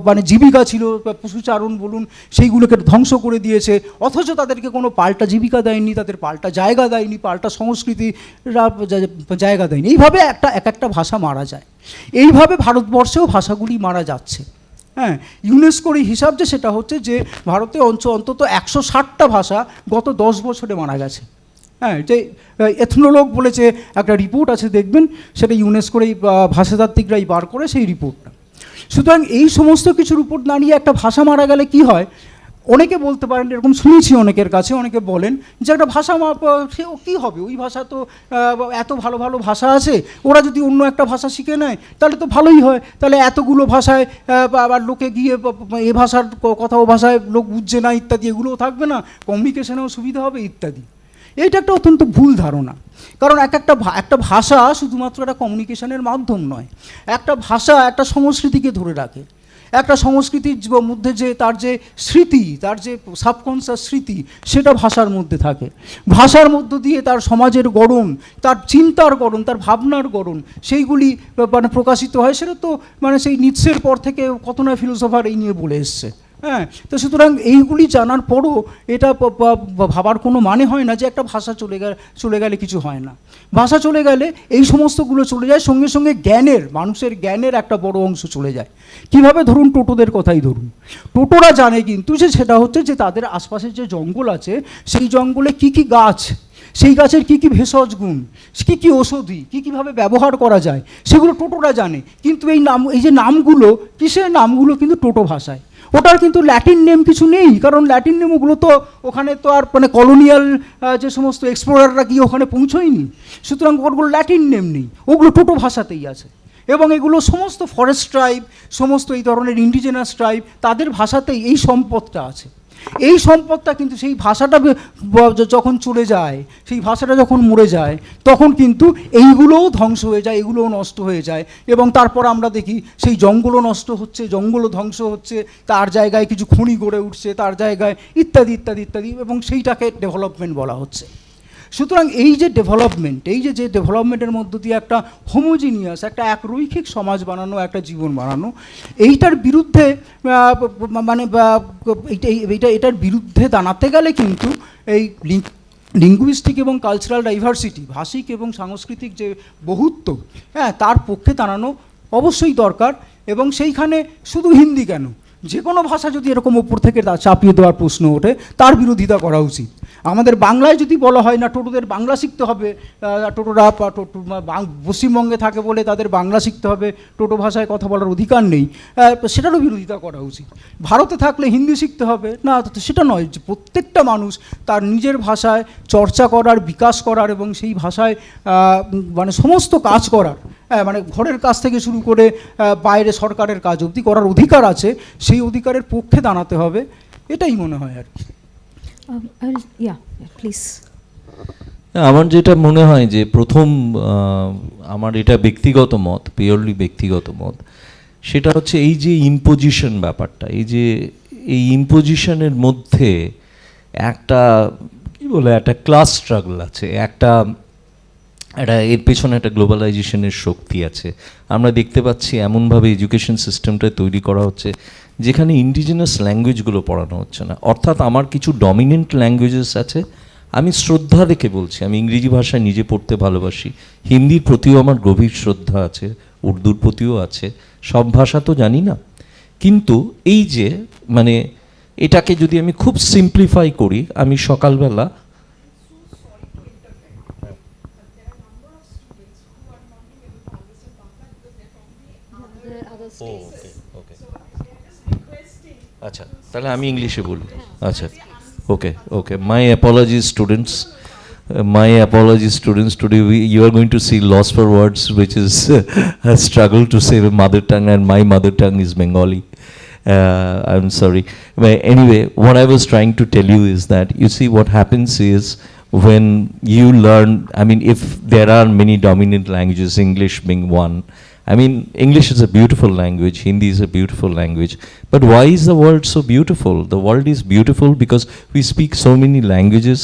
মানে জীবিকা ছিল, পশুচারণ বলুন, সেইগুলোকে ধ্বংস করে দিয়েছে, অথচ তাদেরকে কোনো পাল্টা জীবিকা দেয়নি, তাদের পাল্টা জায়গা দেয়নি, পাল্টা সংস্কৃতি জায়গা দেয়নি। এইভাবে একটা ভাষা মারা যায়। এইভাবে ভারতবর্ষেও ভাষাগুলি মারা যাচ্ছে। হ্যাঁ, ইউনেস্কোর এই হিসাব যে সেটা হচ্ছে যে ভারতে অন্তত 160টা ভাষা গত 10 বছরে মারা গেছে। হ্যাঁ, যে এথনোলগ বলেছে একটা রিপোর্ট আছে, দেখবেন সেটা ইউনেস্কোর এই ভাষাতাত্ত্বিকরাই বার করে সেই রিপোর্টটা। সুতরাং এই সমস্ত কিছুর উপর দাঁড়িয়ে একটা ভাষা মারা গেলে কি হয়, অনেকে বলতে পারেন, এরকম শুনেছি অনেকের কাছে, অনেকে বলেন যে একটা ভাষা সে কী হবে, ওই ভাষা তো এত ভালো ভালো ভাষা আছে, ওরা যদি অন্য একটা ভাষা শিখে নেয় তাহলে তো ভালোই হয়, তাহলে এতগুলো ভাষায় আবার লোকে গিয়ে এ ভাষার কথা ও ভাষায় লোক বুঝছে না ইত্যাদি, এগুলোও থাকবে না, কমিউনিকেশনেও সুবিধা হবে ইত্যাদি। এইটা একটা অত্যন্ত ভুল ধারণা। কারণ একটা ভাষা শুধুমাত্র একটা কমিউনিকেশনের মাধ্যম নয়, একটা ভাষা একটা সংস্কৃতিকে ধরে রাখে, একটা সংস্কৃতির মধ্যে যে তার যে স্মৃতি, তার যে সাবকনসিয়াস স্মৃতি, সেটা ভাষার মধ্যে থাকে। ভাষার মধ্য দিয়ে তার সমাজের গড়ন, তার চিন্তার গড়ন, তার ভাবনার গড়ন, সেইগুলি মানে প্রকাশিত হয়। সেটা তো মানে সেই নিৎসের পর থেকে কত না ফিলোসফার এই নিয়ে বলে এসছে। হ্যাঁ, তো সুতরাং এইগুলি জানার পরও এটা ভাবার কোনো মানে হয় না যে একটা ভাষা চলে গেলে কিছু হয় না। ভাষা চলে গেলে এই সমস্তগুলো চলে যায়, সঙ্গে সঙ্গে মানুষের জ্ঞানের একটা বড় অংশ চলে যায়। কিভাবে? ধরুন টোটোদের কথাই ধরুন, টোটোরা জানে কিন্তু সেটা হচ্ছে যে তাদের আশপাশের যে জঙ্গল আছে, সেই জঙ্গলে কি গাছ, সেই গাছের কী কী ভেষজ গুণ, কী কী ঔষধি, কীভাবে ব্যবহার করা যায়, সেগুলো টোটোরা জানে। কিন্তু এই যে নামগুলো, কিসের নামগুলো কিন্তু টোটো ভাষায়। ওটার কিন্তু ল্যাটিন নেম কিছু নেই, কারণ ল্যাটিন নেম ওগুলো তো ওখানে তো আর মানে কলোনিয়াল যে সমস্ত এক্সপ্লোরাররা গিয়ে ওখানে পৌঁছয়নি, সুতরাং ওগুলো ল্যাটিন নেম নেই, ওগুলো টোটো ভাষাতেই আছে। এবং এগুলো সমস্ত ফরেস্ট ট্রাইব, সমস্ত এই ধরনের ইন্ডিজেনাস ট্রাইব, তাদের ভাষাতেই এই সম্পদটা আছে। এই সম্পদটা কিন্তু সেই ভাষাটা যখন চলে যায়, সেই ভাষাটা যখন মরে যায়, তখন কিন্তু এইগুলোও ধ্বংস হয়ে যায়, এগুলোও নষ্ট হয়ে যায়। এবং তারপর আমরা দেখি সেই জঙ্গলও নষ্ট হচ্ছে, জঙ্গলও ধ্বংস হচ্ছে, তার জায়গায় কিছু খনি গড়ে উঠছে, তার জায়গায় ইত্যাদি ইত্যাদি ইত্যাদি, এবং সেইটাকে ডেভেলপমেন্ট বলা হচ্ছে। সুতরাং এই যে ডেভেলপমেন্ট, এই যে ডেভেলপমেন্টের মধ্য দিয়ে একটা হোমোজিনিয়াস, একটা একরৈখিক সমাজ বানানো, একটা জীবন বানানো, এইটার বিরুদ্ধে মানে এটার বিরুদ্ধে দাঁড়াতে গেলে কিন্তু এই লিঙ্গুইস্টিক এবং কালচারাল ডাইভার্সিটি, ভাষিক এবং সাংস্কৃতিক যে বহুত্ব, হ্যাঁ, তার পক্ষে দাঁড়ানো অবশ্যই দরকার। এবং সেইখানে শুধু হিন্দি কেন, যে কোনো ভাষা যদি এরকম ওপর থেকে চাপিয়ে দেওয়ার প্রশ্ন ওঠে, তার বিরোধিতা করা উচিত। আমাদের বাংলায় যদি বলা হয় না টোটোদের বাংলা শিখতে হবে, টোটোরা পশ্চিমবঙ্গে থাকে বলে তাদের বাংলা শিখতে হবে, টোটো ভাষায় কথা বলার অধিকার নেই, সেটারও বিরোধিতা করা উচিত। ভারতে থাকলে হিন্দি শিখতে হবে না, সেটা নয়, যে প্রত্যেকটা মানুষ তার নিজের ভাষায় চর্চা করার, বিকাশ করার এবং সেই ভাষায় মানে সমস্ত কাজ করার, মানে ঘরের কাজ থেকে শুরু করে বাইরে সরকারের কাজ অবধি করার অধিকার আছে, সেই অধিকারের পক্ষে দাঁড়াতে হবে, এটাই মনে হয় আর কি। প্লিজ। আমার যেটা মনে হয় যে প্রথম, আমার এটা ব্যক্তিগত মত, পিওরলি ব্যক্তিগত মত, সেটা হচ্ছে এই যে ইম্পোজিশন ব্যাপারটা, এই ইম্পোজিশনের মধ্যে একটা কি বলে একটা ক্লাস স্ট্রাগল আছে, একটা এর পেছনে একটা গ্লোবালাইজেশনের শক্তি আছে। আমরা দেখতে পাচ্ছি এমনভাবে এডুকেশন সিস্টেমটা তৈরি করা হচ্ছে যেখানে ইন্ডিজিনাস ল্যাঙ্গুয়েজগুলো পড়ানো হচ্ছে না। অর্থাৎ আমার কিছু ডমিনেন্ট ল্যাঙ্গুয়েজেস আছে, আমি শ্রদ্ধা রেখে বলছি, আমি ইংরেজি ভাষা নিজে পড়তে ভালোবাসি, হিন্দির প্রতিও আমার গভীর শ্রদ্ধা আছে, উর্দুর প্রতিও আছে, সব ভাষা তো জানি না। কিন্তু এই যে মানে এটাকে যদি আমি খুব সিম্পলিফাই করি, আমি সকালবেলা আচ্ছা, তাহলে আমি ইংলিশে বলি। আচ্ছা, okay. My apologies, students. Today you are going to see loss for words, which is a struggle to say the mother tongue, and my mother tongue is Bengali. I'm sorry. But anyway, what I was trying to tell you is that, you see, what happens is when you learn, I mean, if there are many dominant languages, English being one, I mean, English is a beautiful language, Hindi is a beautiful language, but why is the world so beautiful? The world is beautiful because we speak so many languages.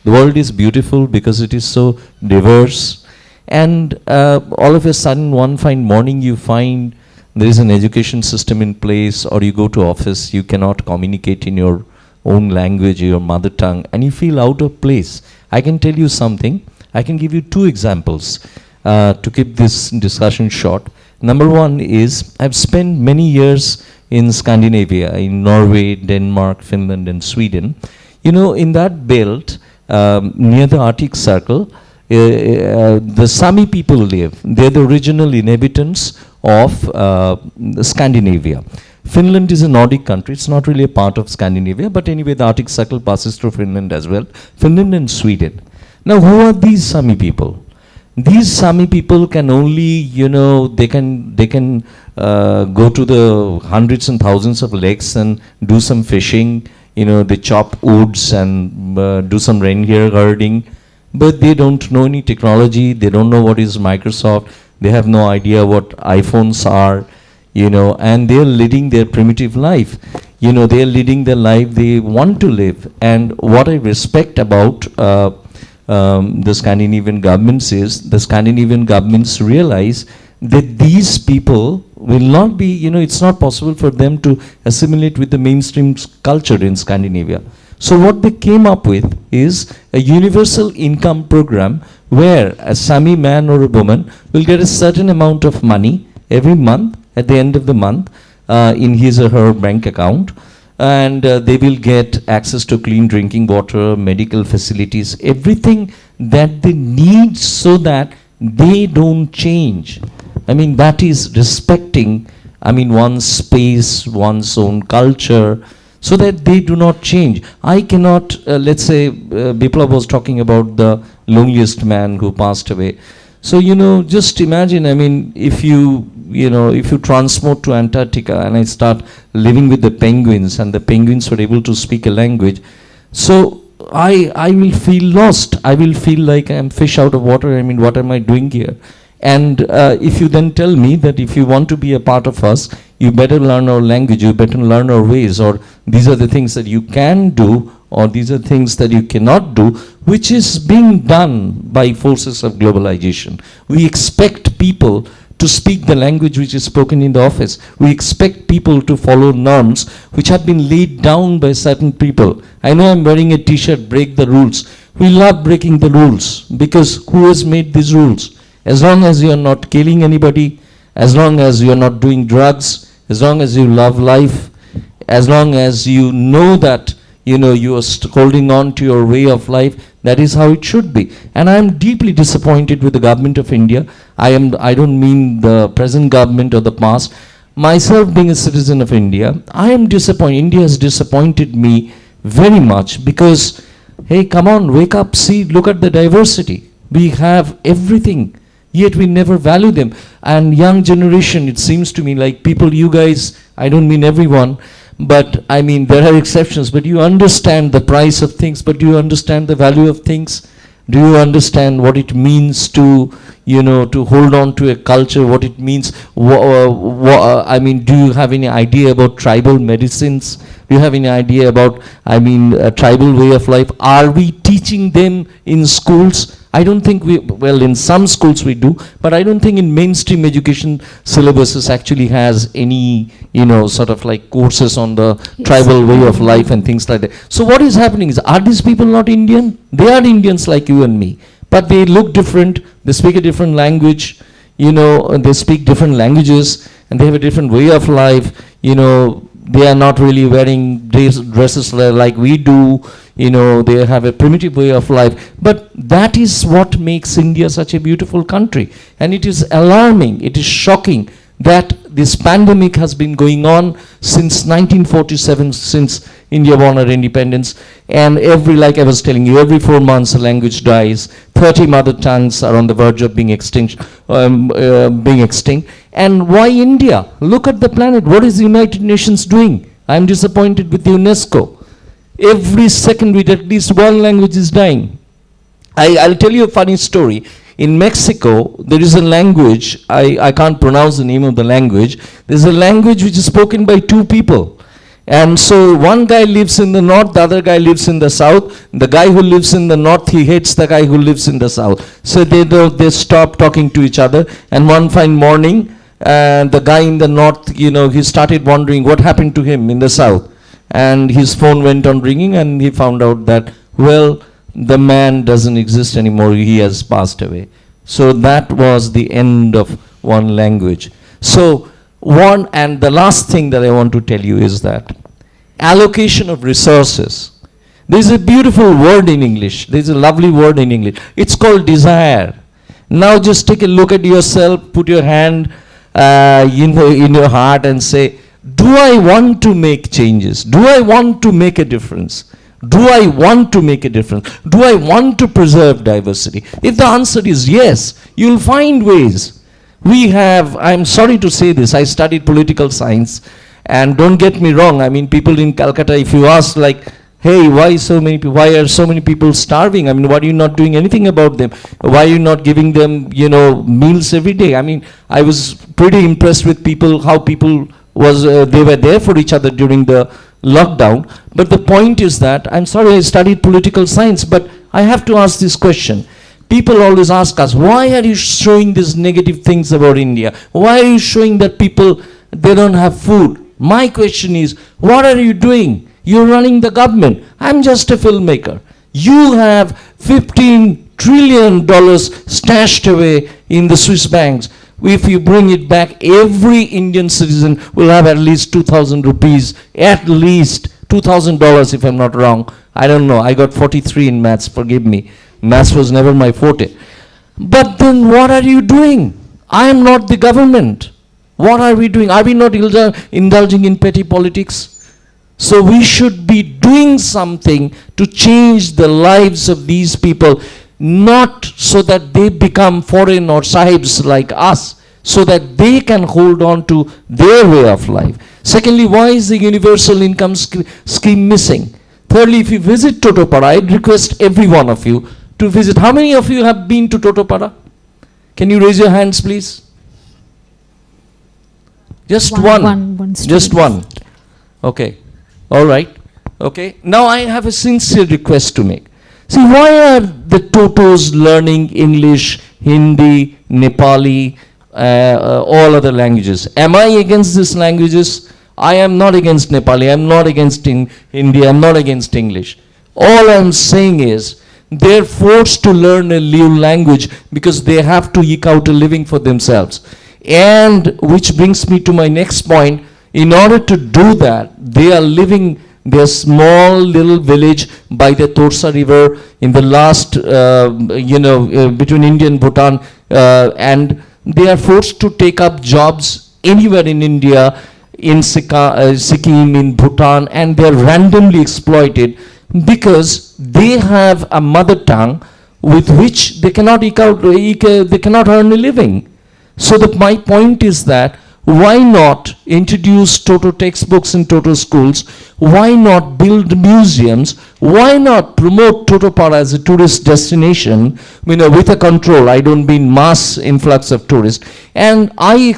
The world is beautiful because it is so diverse. And all of a sudden, one fine morning, you find there is an education system in place, or you go to office, you cannot communicate in your own language, your mother tongue, and you feel out of place. I can tell you something. I can give you two examples. To keep this discussion short. Number one is, I've spent many years in Scandinavia, in Norway, Denmark, Finland, and Sweden. You know, in that belt, near the Arctic Circle, the Sami people live. They're the original inhabitants of Scandinavia. Finland is a Nordic country, it's not really a part of Scandinavia, but anyway, the Arctic Circle passes through Finland as well. Finland and Sweden. Now, who are these Sami people? These Sami people can only, you know, they can go to the hundreds and thousands of lakes and do some fishing. You know, they chop woods and do some reindeer herding, but they don't know any technology. They don't know what is Microsoft. They have no idea what iPhones are, you know, and they're leading their primitive life. You know, they're leading the life they want to live. And what I respect about the Scandinavian governments is, the Scandinavian governments realize that these people will not be, you know, it's not possible for them to assimilate with the mainstream culture in Scandinavia. So what they came up with is a universal income program where a Sami man or a woman will get a certain amount of money every month at the end of the month in his or her bank account. And they will get access to clean drinking water, medical facilities, everything that they need so that they don't change. I mean, that is respecting, I mean, one's space, one's own culture, so that they do not change. I cannot, let's say, Biplab was talking about the loneliest man who passed away. So, just imagine, I mean, if you transport to Antarctica and I start living with the penguins and the penguins were able to speak a language, so I will feel lost. I will feel like I am fish out of water. I mean, what am I doing here? And if you then tell me that if you want to be a part of us, you better learn our language, you better learn our ways, or these are the things that you can do, or these are things that you cannot do, which is being done by forces of globalization. We expect people to speak the language which is spoken in the office. We expect people to follow norms which have been laid down by certain people. I know I'm wearing a t-shirt, break the rules. We love breaking the rules because who has made these rules? As long as you are not killing anybody, as long as you are not doing drugs, as long as you love life, as long as you know that you are holding on to your way of life, that is how it should be. And I am deeply disappointed with the government of India. I don't mean the present government or the past. Myself being a citizen of India, I am disappointed. India has disappointed me very much because, hey, come on, wake up, see, look at the diversity. We have everything, yet we never value them. And young generation, it seems to me like people, you guys, I don't mean everyone, but I mean, there are exceptions, but you understand the price of things, but do you understand the value of things? Do you understand what it means to, to hold on to a culture, what it means? I mean, do you have any idea about tribal medicines? Do you have any idea about, a tribal way of life? Are we teaching them in schools? I don't think well, in some schools we do, but I don't think in mainstream education syllabuses actually has any, sort of like courses on the tribal way of life and things like that. So what is happening is, are these people not Indian? They are Indians like you and me, but they look different, they speak a different language, they speak different languages, and they have a different way of life, they are not really wearing dresses like we do, they have a primitive way of life. But that is what makes India such a beautiful country. And it is alarming, it is shocking that this pandemic has been going on since 1947, since India won her independence. And like I was telling you, every 4 months a language dies. 30 mother tongues are on the verge of being extinct. And why India? Look at the planet. What is the United Nations doing? I'm disappointed with UNESCO. Every second week, at least one language is dying. I'll tell you a funny story. In Mexico, there is a language, I can't pronounce the name of the language. There's a language which is spoken by two people. And so one guy lives in the north, the other guy lives in the south. The guy who lives in the north, he hates the guy who lives in the south. So they stop talking to each other. And one fine morning, the guy in the north, he started wondering what happened to him in the south. And his phone went on ringing and he found out that, well, the man doesn't exist anymore, he has passed away. So that was the end of one language. So and the last thing that I want to tell you is that allocation of resources. There's a beautiful word in English, there's a lovely word in English. It's called desire. Now just take a look at yourself, put your hand in your heart and say, do I want to make changes? Do I want to make a difference? Do I want to make a difference? Do I want to preserve diversity? If the answer is yes, you'll find ways. I'm sorry to say this, I studied political science, and don't get me wrong, people in Calcutta, if you ask like, hey, why are so many people starving? Why are you not doing anything about them? Why are you not giving them, meals every day? I was pretty impressed with how people they were there for each other during the lockdown. But the point is that, I'm sorry I studied political science, but I have to ask this question. People always ask us, why are you showing these negative things about India? Why are you showing that people, they don't have food? My question is, what are you doing? You're running the government. I'm just a filmmaker. You have $15 trillion stashed away in the Swiss banks. If you bring it back, every Indian citizen will have at least 2,000 rupees, at least $2,000 if I'm not wrong. I don't know, I got 43 in maths, forgive me. Maths was never my forte. But then what are you doing? I am not the government. What are we doing? Are we not indulging in petty politics? So we should be doing something to change the lives of these people, not so that they become foreign or sahibs like us, so that they can hold on to their way of life. Secondly, why is the universal income scheme missing? Thirdly, if you visit Totopara, I'd request every one of you to visit. How many of you have been to Totopara? Can you raise your hands, please? Just one. Just one. Okay. All right. Okay. Now I have a sincere request to make. See, why are the Totos learning English, Hindi, Nepali, all other languages? Am I against these languages? I am not against Nepali. I am not against Hindi. I am not against English. All I am saying is they're forced to learn a new language because they have to eke out a living for themselves. And which brings me to my next point. In order to do that, they are living their small little village by the Torsa river in the last, between India and Bhutan, and they are forced to take up jobs anywhere in India, in Sikkim, in Bhutan, and they are randomly exploited because they have a mother tongue with which they cannot they cannot earn a living. So my point is that why not introduce Toto textbooks in Toto schools? Why not build museums? Why not promote Totopara as a tourist destination, with a control? I don't mean mass influx of tourists. And I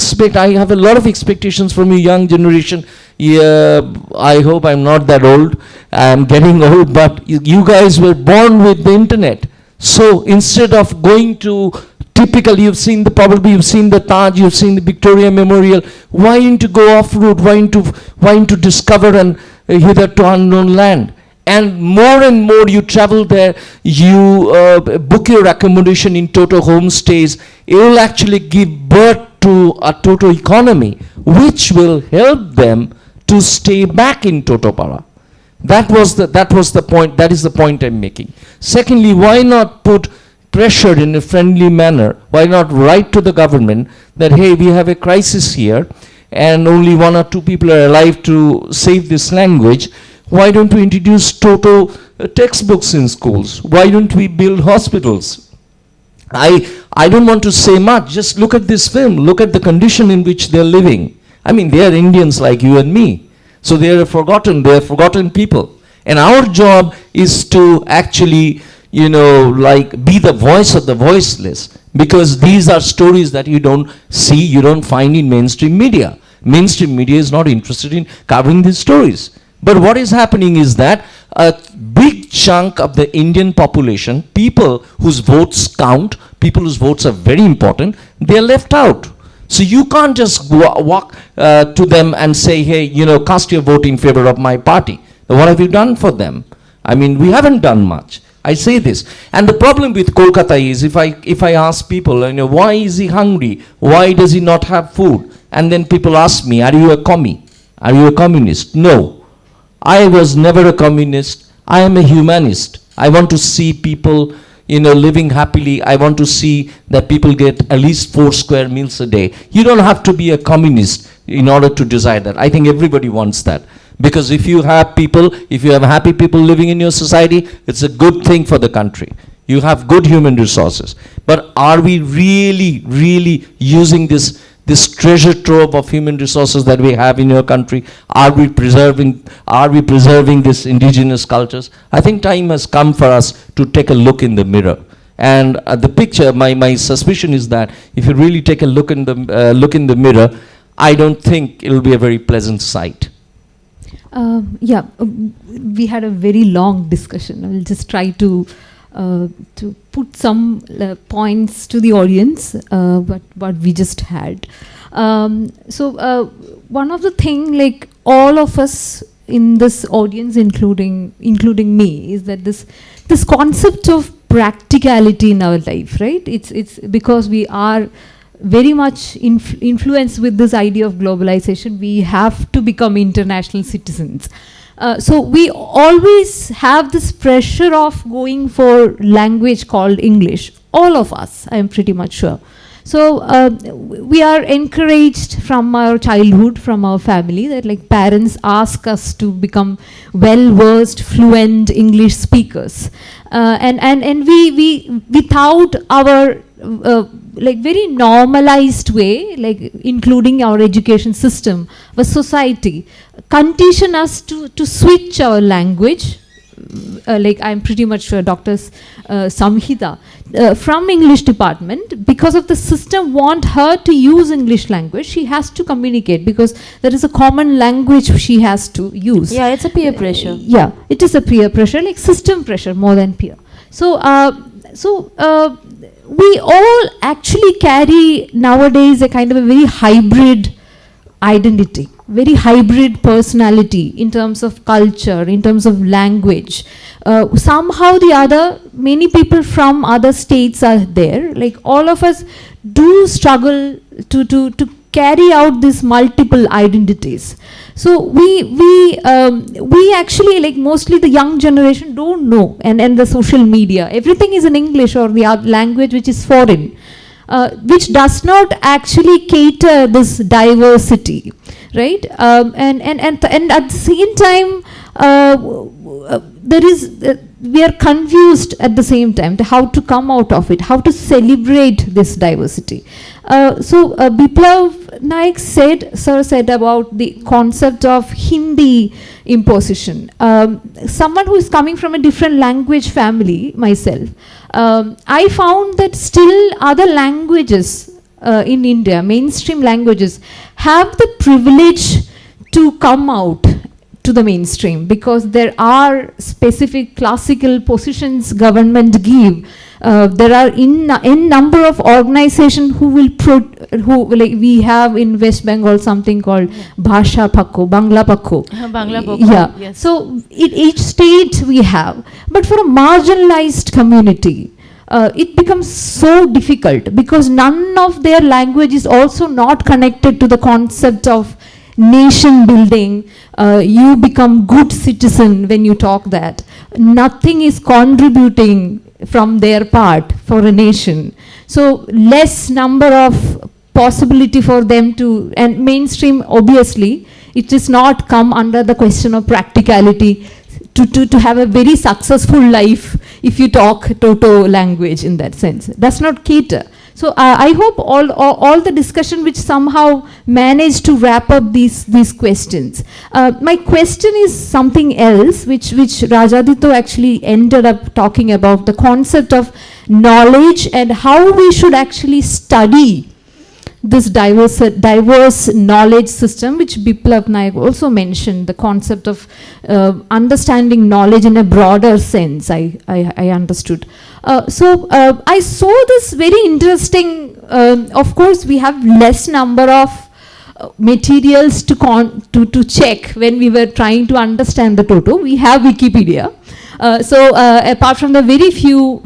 have a lot of expectations from a young generation. Yeah, I hope I'm not that old. I'm getting old, but you guys were born with the internet. So instead of going to typically, you've seen the Taj, you've seen the Victoria Memorial. Why don't you go off-road? Why don't you discover an hitherto unknown land? And more you travel there, you book your accommodation in Toto homestays. It will actually give birth to a Toto economy, which will help them to stay back in Totopara. That was the point. That is the point I'm making. Secondly, why not put pressure in a friendly manner? Why not write to the government that, hey, we have a crisis here and only 1 or 2 people are alive to save this language. Why don't we introduce Toto textbooks in schools? Why don't we build hospitals? I don't want to say much. Just look at this film. Look at the condition in which they're living. I mean, they are Indians like you and me. So they are forgotten people. And our job is to actually be the voice of the voiceless, because these are stories that you don't see, you don't find in mainstream media. Mainstream media is not interested in covering these stories. But what is happening is that a big chunk of the Indian population, people whose votes count, people whose votes are very important, they are left out. So you can't just walk to them and say, hey, cast your vote in favor of my party. What have you done for them? I mean, we haven't done much. I say this. And the problem with Kolkata is, if I ask people, why is he hungry? Why does he not have food? And then people ask me, are you a commie? Are you a communist? No. I was never a communist. I am a humanist. I want to see people, living happily. I want to see that people get at least 4 square meals a day. You don't have to be a communist in order to desire that. I think everybody wants that. Because if you have happy people living in your society, it's a good thing for the country. You have good human resources. But are we really using this treasure trove of human resources that we have in your country? Are we preserving this indigenous cultures? I think time has come for us to take a look in the mirror. And the picture, my suspicion is that if you really take a look in the mirror, I don't think it'll be a very pleasant sight. We had a very long discussion. I will just try to put some points to the audience, what we just had. So one of the thing, like all of us in this audience, including me, is that this concept of practicality in our life, right? It's because we are very much influenced with this idea of globalization. We have to become international citizens. So we always have this pressure of going for language called English. All of us, I am pretty much sure. So we are encouraged from our childhood, from our family, that like parents ask us to become well-versed, fluent English speakers, and we without our like very normalized way, like including our education system, our society, condition us to switch our language. Like I'm pretty much sure Dr. Samhita from English department, because of the system want her to use English language, she has to communicate because there is a common language she has to use. Yeah, it's a peer pressure. Yeah, it is a peer pressure, like system pressure more than peer. So we all actually carry nowadays a kind of a very hybrid identity, very hybrid personality in terms of culture, in terms of language. Somehow the other, many people from other states are there. Like all of us do struggle to carry out these multiple identities. So we actually, like mostly the young generation don't know, and the social media, everything is in English or the other language which is foreign. Which does not actually cater this diversity, right? And at the same time, we are confused at the same time to how to come out of it, how to celebrate this diversity. So Biplav Naik said about the concept of Hindi imposition. Someone who is coming from a different language family, myself, I found that still other languages in India, mainstream languages, have the privilege to come out to the mainstream because there are specific classical positions government give. There are in number of organizations who like we have in West Bengal something called Bhasha Pakho, Bangla Pakho. Bangla Pakho, yeah. yes. So in each state we have, but for a marginalized community, it becomes so difficult because none of their language is also not connected to the concept of nation building. You become good citizen when you talk that. Nothing is contributing from their part for a nation. So less number of possibility for them to, and mainstream obviously, it does not come under the question of practicality to have a very successful life if you talk Toto language in that sense. Does not cater. So I hope all the discussion which somehow managed to wrap up these questions. My question is something else which Rajadito actually ended up talking about, the concept of knowledge and how we should actually study this diverse knowledge system, which Biplav Naik also mentioned, the concept of understanding knowledge in a broader sense, I understood. So I saw this very interesting, of course we have less number of materials to check when we were trying to understand the Toto. We have Wikipedia. So apart from the very few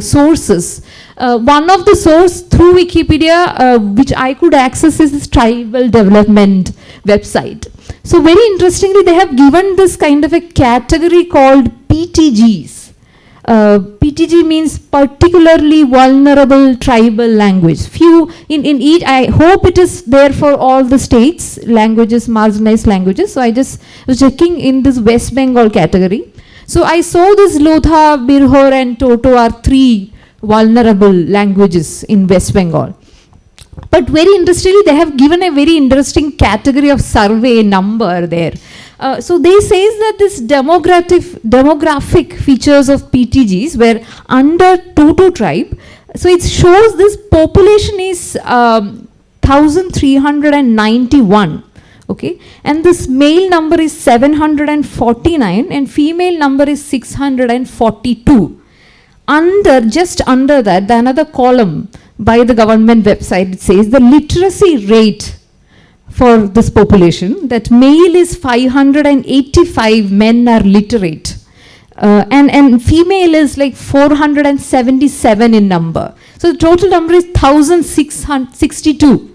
sources, one of the source through Wikipedia which I could access is this tribal development website. So very interestingly, they have given this kind of a category called PTGs. PTG means particularly vulnerable tribal language. Few in each, I hope it is there for all the states, languages, marginalized languages. So I just was checking in this West Bengal category. So I saw this Lodha, Birhor and Toto are 3 vulnerable languages in West Bengal. But very interestingly, they have given a very interesting category of survey number there. So they says that this demographic features of PTGs were under Toto tribe. So it shows this population is 1,391. Okay, and this male number is 749 and female number is 642. Just under that, the another column by the government website, it says the literacy rate for this population, that male is 585 men are literate, and female is like 477 in number. So the total number is 1,662.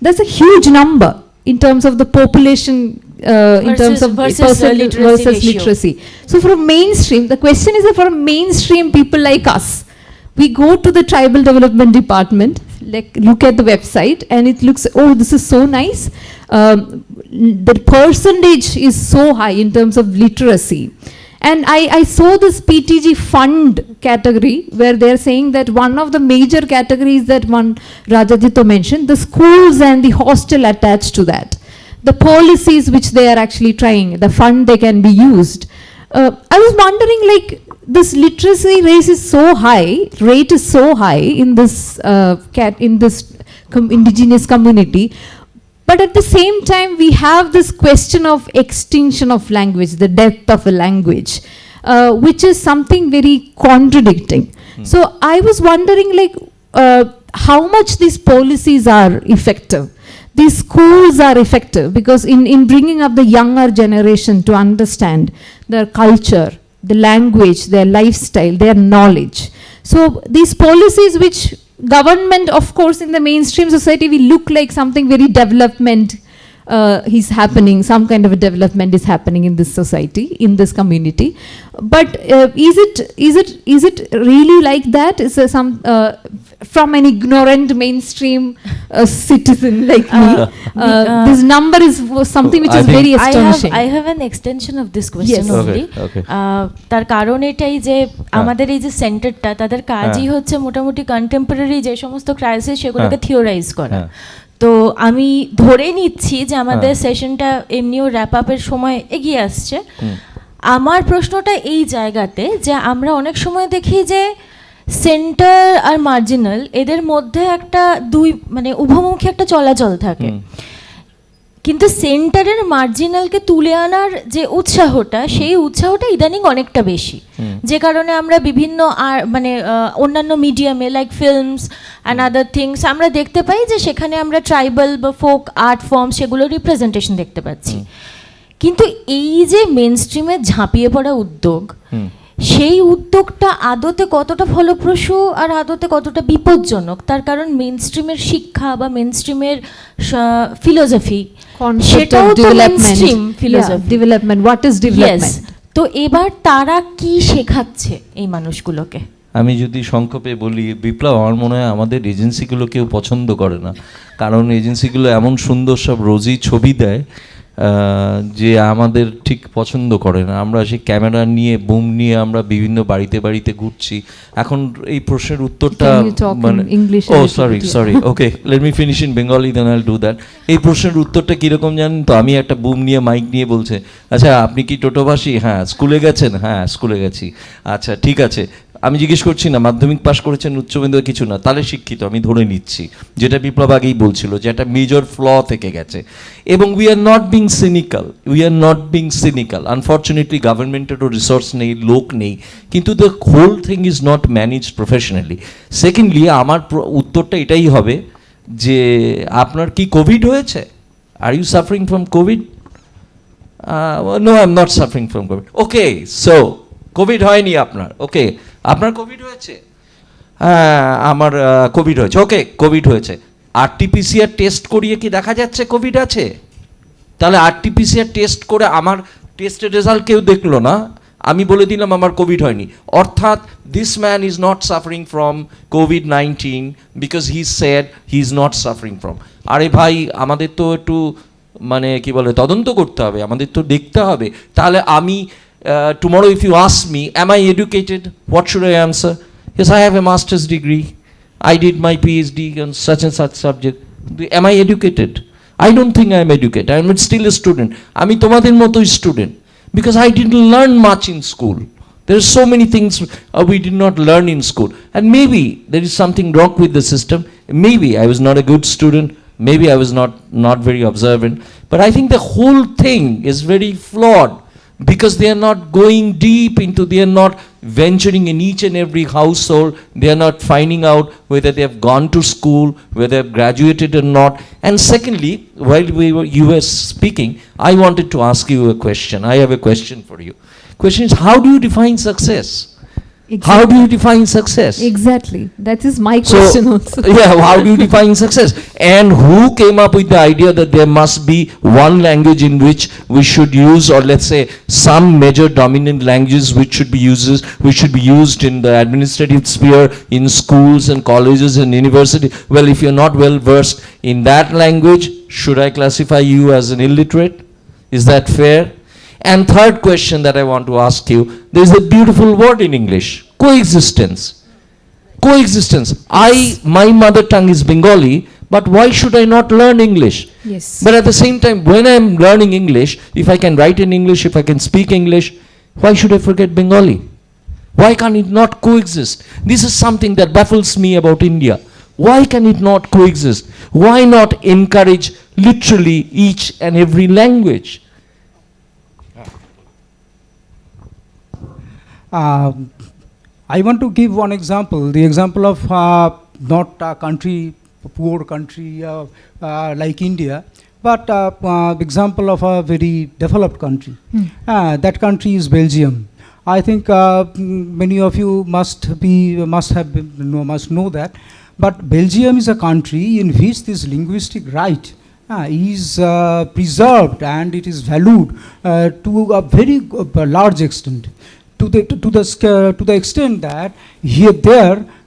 That's a huge number in terms of the population in terms of versus literacy ratio. literacy. So for mainstream, the question is that for mainstream people like us, we go to the tribal development department, like look at the website, and it looks, oh, this is so nice. The percentage is so high in terms of literacy. And I saw this PTG fund category where they're saying that one of the major categories that one Rajadito mentioned, the schools and the hostel attached to that. The policies which they are actually trying, the fund they can be used. I was wondering, like, this literacy rate is so high in this indigenous community, but at the same time we have this question of extinction of language, the death of a language, which is something very contradicting. So I was wondering, like, how much these policies are effective. These schools are effective because in bringing up the younger generation to understand their culture, the language, their lifestyle, their knowledge. So these policies which government, of course, in the mainstream society, we look like something very development is happening, some kind of a development is happening in this society, in this community. But is it really like that? Is there some from an ignorant mainstream citizen like me, this number is something which is very astonishing. I have an extension of this question Yes. only. Okay. তার কারণ এটাই যে আমাদের এই যে সেন্টারটা তাদের কাজই হচ্ছে মোটামুটি কন্টেম্পোরারি যে সমস্ত ক্রাইসিস সেগুলোকে থিওরাইজ করা। তো আমি ধরে নিচ্ছি যে আমাদের সেশনটা এমনিও র্যাপ আপের সময় এগিয়ে আসছে। আমার প্রশ্নটা এই জায়গাতে যে আমরা অনেক সময় দেখি যে সেন্টার আর মার্জিনাল এদের মধ্যে একটা মানে উভমুখী একটা চলাচল থাকে, কিন্তু সেন্টারের মার্জিনালকে তুলে আনার যে উৎসাহটা সেই উৎসাহটা ইদানিং অনেকটা বেশি, যে কারণে আমরা বিভিন্ন মানে অন্যান্য মিডিয়ামে like films and other things আমরা দেখতে পাই যে সেখানে আমরা ট্রাইবাল বা ফোক আর্ট ফর্ম সেগুলোর রিপ্রেজেন্টেশন দেখতে পাচ্ছি। কিন্তু এই যে মেন স্ট্রিমে ঝাঁপিয়ে পড়া উদ্যোগ, সেই উদ্যোগটা আদতে কতটা ফলপ্রসূ আর আদতে কতটা বিপজ্জনক, তার কারণ মেন স্ট্রিমের শিক্ষা বা মেন স্ট্রিমের ফিলোসফি সেটাও তো mainstream philosophy. Development, what is development? তো এবার তারা কি শেখাচ্ছে এই মানুষগুলোকে? আমি যদি সংক্ষেপে বলি, বিপ্লব, আমার মনে হয় আমাদের এজেন্সিগুলো কেউ পছন্দ করে না, কারণ এজেন্সিগুলো এমন সুন্দর সব রোজই ছবি দেয় যে আমাদের ঠিক পছন্দ করে না। আমরা সেই ক্যামেরা নিয়ে বুম নিয়ে আমরা বিভিন্ন বাড়িতে বাড়িতে ঘুরছি। এখন এই প্রশ্নের উত্তরটা মানে sorry okay let me finish in Bengali then I'll do that. এই প্রশ্নের উত্তরটা কীরকম জানেন তো? আমি একটা বুম নিয়ে মাইক নিয়ে বলছে, আচ্ছা আপনি কি টোটোভাষী? হ্যাঁ। স্কুলে গেছেন? হ্যাঁ স্কুলে গেছি। আচ্ছা ঠিক আছে। আমি জিজ্ঞেস করছি না মাধ্যমিক পাস করেছেন, উচ্চ মাধ্যমিক কিছু না, তাহলে শিক্ষিত আমি ধরে নিচ্ছি, যেটা বিপ্লব আগেই বলছিল যে একটা মেজর ফ্ল থেকে গেছে। এবং we are not being cynical, unfortunately গভর্নমেন্টেরও রিসোর্স নেই, লোক নেই, কিন্তু the whole thing is not managed professionally. Secondly আমার উত্তরটা এটাই হবে যে আপনার কি কোভিড হয়েছে? Are you suffering from COVID? No, I am not suffering from COVID. Okay, so COVID হয়নি আপনার? ওকে, আপনার কোভিড হয়েছে? হ্যাঁ আমার কোভিড হয়েছে। ওকে, কোভিড হয়েছে। আরটিপিসিআর টেস্ট করিয়ে কি দেখা যাচ্ছে কোভিড আছে? তাহলে আরটিপিসিআর টেস্ট করে আমার টেস্টের রেজাল্ট কেউ দেখলো না, আমি বলে দিলাম আমার কোভিড হয়নি, অর্থাৎ this man is not suffering from COVID-19 because he said he is not suffering from. আরে ভাই, আমাদের তো একটু মানে কি বলে তদন্ত করতে হবে, আমাদের তো দেখতে হবে। তাহলে আমি tomorrow if you ask me, am I educated? What should I answer? Yes, I have a master's degree. I did my PhD on such and such subject. Am I educated? I don't think I am educated. I am still a student. আমি তোমাদের মতো student because I didn't learn much in school. There are so many things we did not learn in school, and maybe there is something wrong with the system. Maybe I was not a good student. Maybe I was not very observant. But I think the whole thing is very flawed. Because they are not going deep into, they are not venturing in each and every household, they are not finding out whether they have gone to school, whether they have graduated or not. And secondly, while you were speaking, I wanted to ask you a question. I have a question for you. Question is, how do you define success? How do you define success? Exactly. That is my So, question also. yeah, how do you define success? And who came up with the idea that there must be one language in which we should use, or let's say some major dominant languages which should be used in the administrative sphere, in schools and colleges and university? Well, if you're not well versed in that language, should I classify you as an illiterate? Is that fair? And third question that I want to ask you, there is a beautiful word in English, coexistence. Coexistence. My mother tongue is Bengali, but why should I not learn English? Yes. But at the same time, when I am learning English, if I can write in English, if I can speak English, why should I forget Bengali? Why can it not coexist? This is something that baffles me about India. Why can it not coexist? Why not encourage literally each and every language? I want to give one example, the example of not a country, a poor country like India, but example of a very developed country. That country is Belgium. I think many of you must know that. But Belgium is a country in which this linguistic right is preserved and it is valued to a very large extent. To the extent that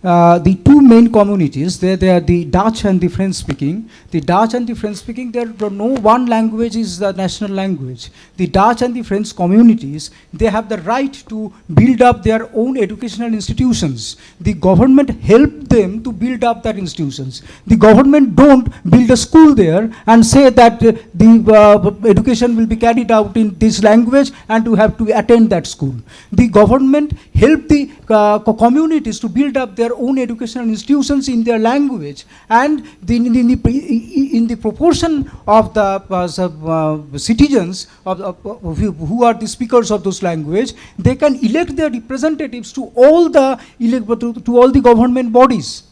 the two main communities, they are the Dutch and the French speaking. The Dutch and the French speaking, there no one language is the national language. The Dutch and the French communities, they have the right to build up their own educational institutions. The government helped them to build up their institutions. The government don't build a school there and say that the education will be carried out in this language and you have to attend that school. The government helped the communities to build up their own educational institutions in their language, and in the proportion of the citizens who are the speakers of those language, they can elect their representatives to all the government bodies.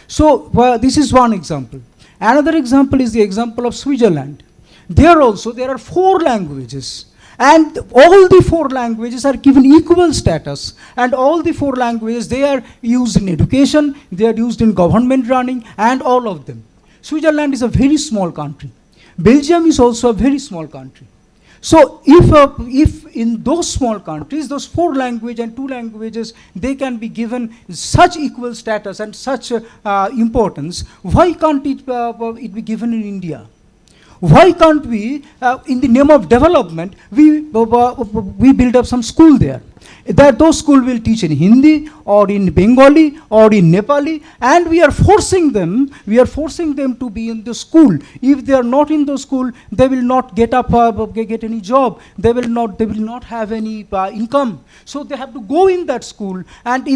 So this is one example. Another example is the example of Switzerland. There also there are 4 languages. And all the 4 languages are given equal status, and all the 4 languages, they are used in education, they are used in government running, and all of them. Switzerland is a very small country. Belgium is also a very small country. So if in those small countries, those 4 languages and 2 languages, they can be given such equal status and such importance, why can't it be given in India? Why can't we, in the name of development, we build up some school there? That those schools will teach in Hindi or in Bengali or in Nepali, and we are forcing them to be in the school. If they are not in the school, they will not get any job. They will not have any income. So they have to go in that school, and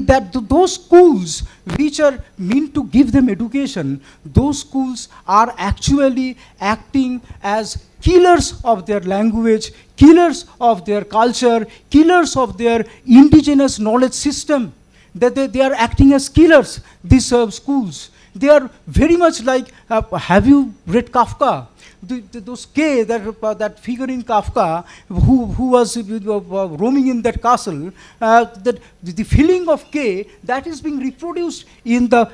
those schools which are meant to give them education, those schools are actually acting as killers of their language, killers of their culture, killers of their indigenous knowledge system. That they are acting as killers, these schools. They are very much like, have you read Kafka? Those K, that figure in Kafka, who was roaming in that castle, that the feeling of K, that is being reproduced in the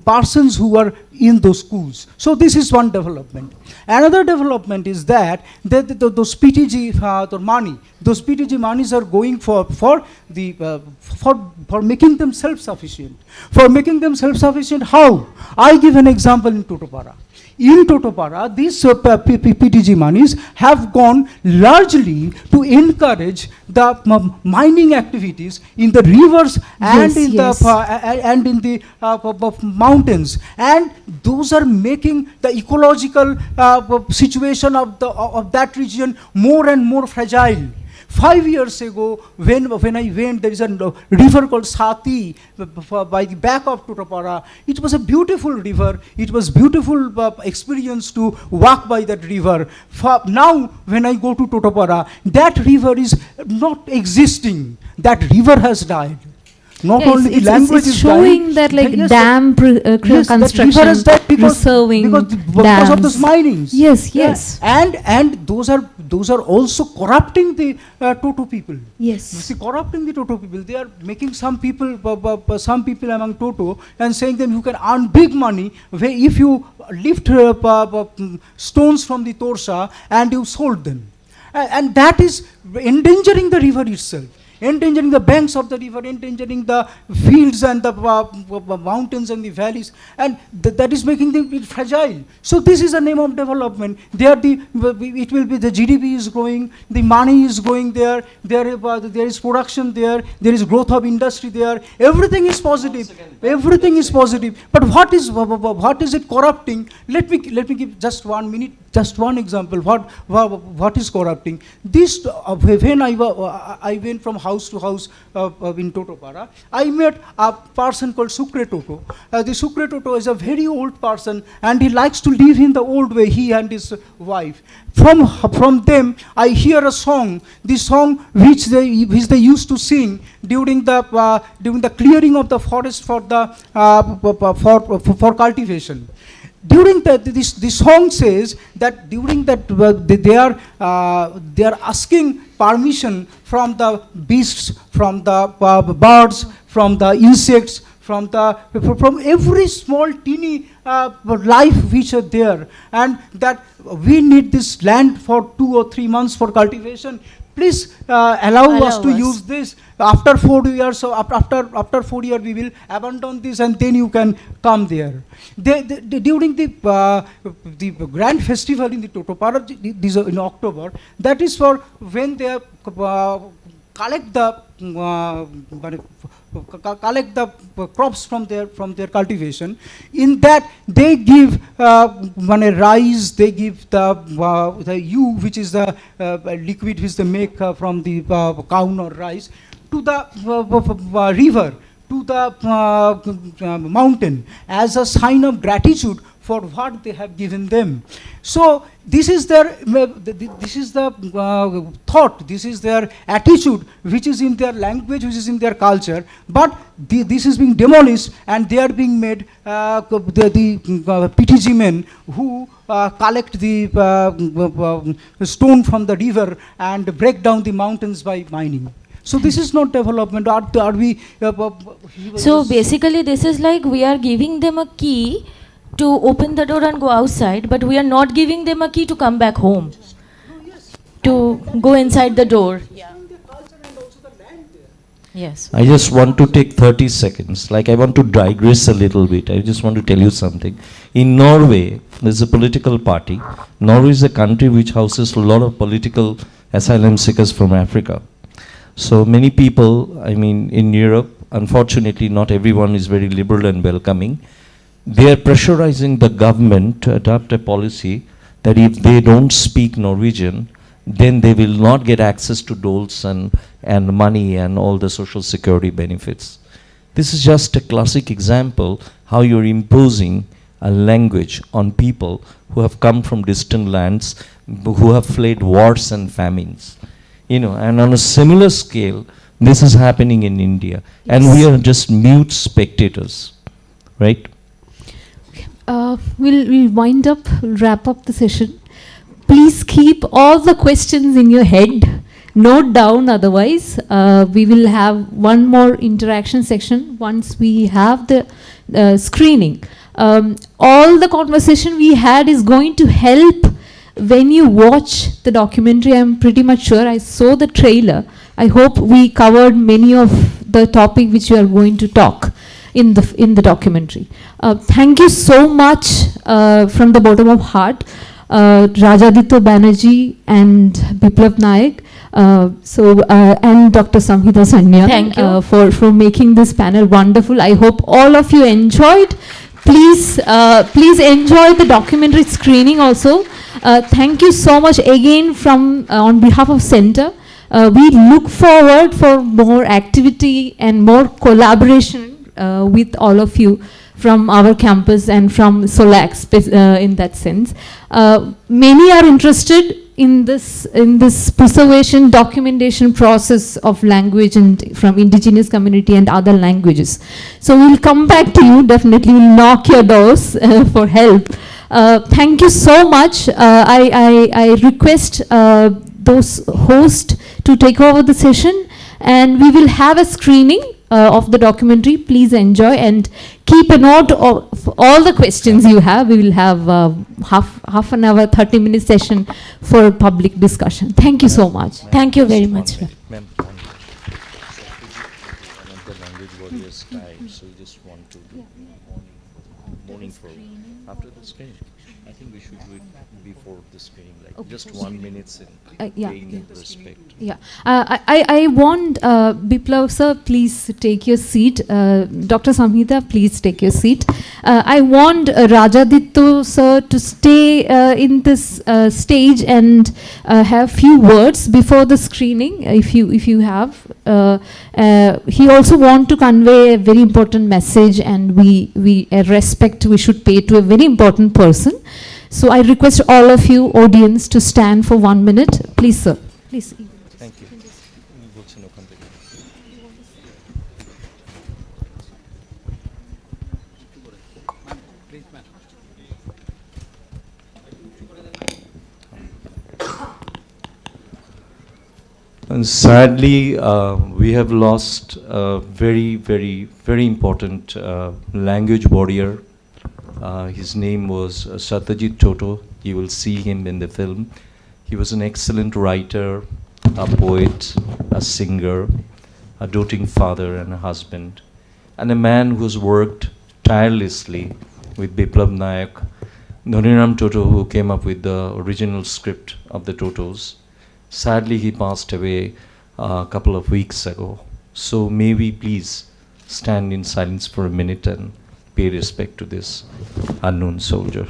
persons who are in those schools. So this is one development. Another development is that those PTG money, those PTG monies are going for making them self-sufficient. For making them self-sufficient, how? I give an example in Totopara. In Totopara, these PTG monies have gone largely to encourage the mining activities in the rivers and in the mountains, and those are making the ecological situation of that region more and more fragile. 5 years ago, when I went, there is a river called Sati by the back of Totopara. It was a beautiful river. It was beautiful experience to walk by that river. Now, when I go to Totopara, that river is not existing. That river has died. Not Yeah, only the it's language is showing dying, that like yes, dam yes, that construction, river has died preserving because of those dams. minings. Yes, Yeah, yes. and those are also corrupting the Toto people. Yes. See, corrupting the Toto people. They are making some people among Toto and saying them you can earn big money if you lift stones from the Torsa and you sold them. And that is endangering the river itself, endangering the banks of the river, endangering the fields and the mountains and the valleys, and that is making them fragile. So this is a name of development. It will be the GDP is growing, the money is going there, there is production there is growth of industry there, everything is positive, everything is positive. But what is it corrupting? Let me give just 1 minute, just one example. What is corrupting? This when I went from house to house in Totopara, I met a person called Sukre Toto. The Sukre Toto is a very old person and he likes to live in the old way, he and his wife. From them I hear a song, the song which they used to sing during the clearing of the forest for cultivation. During the song says that during that they are asking permission from the beasts, from the birds, from the insects, from every small teeny life which are there, and that we need this land for 2 or 3 months for cultivation. Please allow us to use this. After 4 years, so after 4 years, we will abandon this, and then you can come there. During the grand festival in the Totopara, this in October, that is for when they collect the crops from their cultivation. In that they give rice, they give the ewe, which is the liquid which they make from the cow or rice, to the river, to the mountain, as a sign of gratitude for what they have given them. So this is the thought, this is their attitude, which is in their language, which is in their culture. But this is being demolished, and they are being made the PTG men who collect the stone from the river and break down the mountains by mining. So this is not development. Are we? So basically, this is like we are giving them a key to open the door and go outside, but we are not giving them a key to come back home, to go inside the door. Yes. I just want to take 30 seconds. Like, I want to digress a little bit. I just want to tell you something. In Norway, there's a political party. Norway is a country which houses a lot of political asylum seekers from Africa. So many people, I mean, in Europe, unfortunately, not everyone is very liberal and welcoming. They are pressurizing the government to adopt a policy that if they don't speak Norwegian, then they will not get access to doles and money and all the social security benefits. This is just a classic example how you're imposing a language on people who have come from distant lands, who have fled wars and famines. You know, and on a similar scale, this is happening in India. Yes. And we are just mute spectators, right? We'll wind up, wrap up the session. Please keep all the questions in your head. Note down, otherwise we will have one more interaction section once we have the screening. All the conversation we had is going to help when you watch the documentary. I'm pretty much sure. I saw the trailer. I hope we covered many of the topic which you are going to talk in the documentary. Thank you so much from the bottom of heart, Rajaditya Banerjee and Biplav Naik, and Dr. Samhita Sanyal. Thank you for making this panel wonderful. I hope all of you enjoyed. Please enjoy the documentary screening also. Thank you so much again from on behalf of Center. We look forward for more activity and more collaboration with all of you from our campus and from SOLAC in that sense. Many are interested in this preservation documentation process of language and from indigenous community and other languages. So we'll come back to you, definitely we'll knock your doors for help. Thank you so much. I request those hosts to take over the session, and we will have a screening of the documentary. Please enjoy and keep a note of all the questions you have. We will have half an hour, 30-minute session for public discussion. Thank you so much. Thank you very much. Ma'am, the language warriors time, so we just want to do morning for after the screening. I think we should do it before the screening, like just 1 minute in paying respect. Yeah, I want Biplav sir, please take your seat. Dr. Samhita, please take your seat. I want Rajaditya sir to stay in this stage and have few words before the screening, if you have. He also want to convey a very important message, and we respect we should pay to a very important person. So I request all of you audience to stand for 1 minute, please sir. Please. Thank you. And sadly, we have lost a very, very, very important language warrior. His name was Satyajit Toto. You will see him in the film. He was an excellent writer, a poet, a singer, a doting father and a husband, and a man who's worked tirelessly with Biplav Nayak, Dhoniram Toto, who came up with the original script of the Totos. Sadly, he passed away a couple of weeks ago. So may we please stand in silence for a minute and pay respect to this unknown soldier,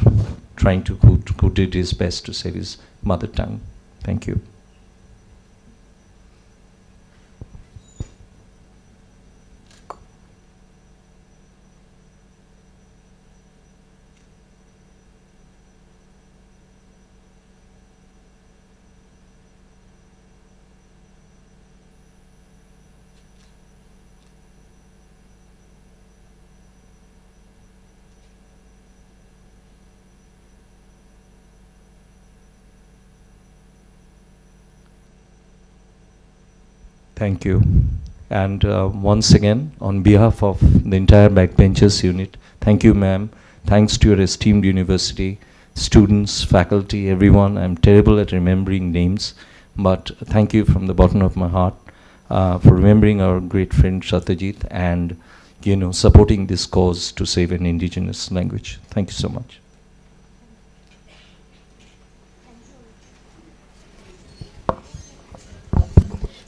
trying to who did his best to save his mother tongue. Thank you. Thank you. And once again, on behalf of the entire backbenchers unit, thank you, ma'am. Thanks to your esteemed university, students, faculty, everyone. I'm terrible at remembering names, but thank you from the bottom of my heart for remembering our great friend Satyajit and, supporting this cause to save an indigenous language. Thank you so much.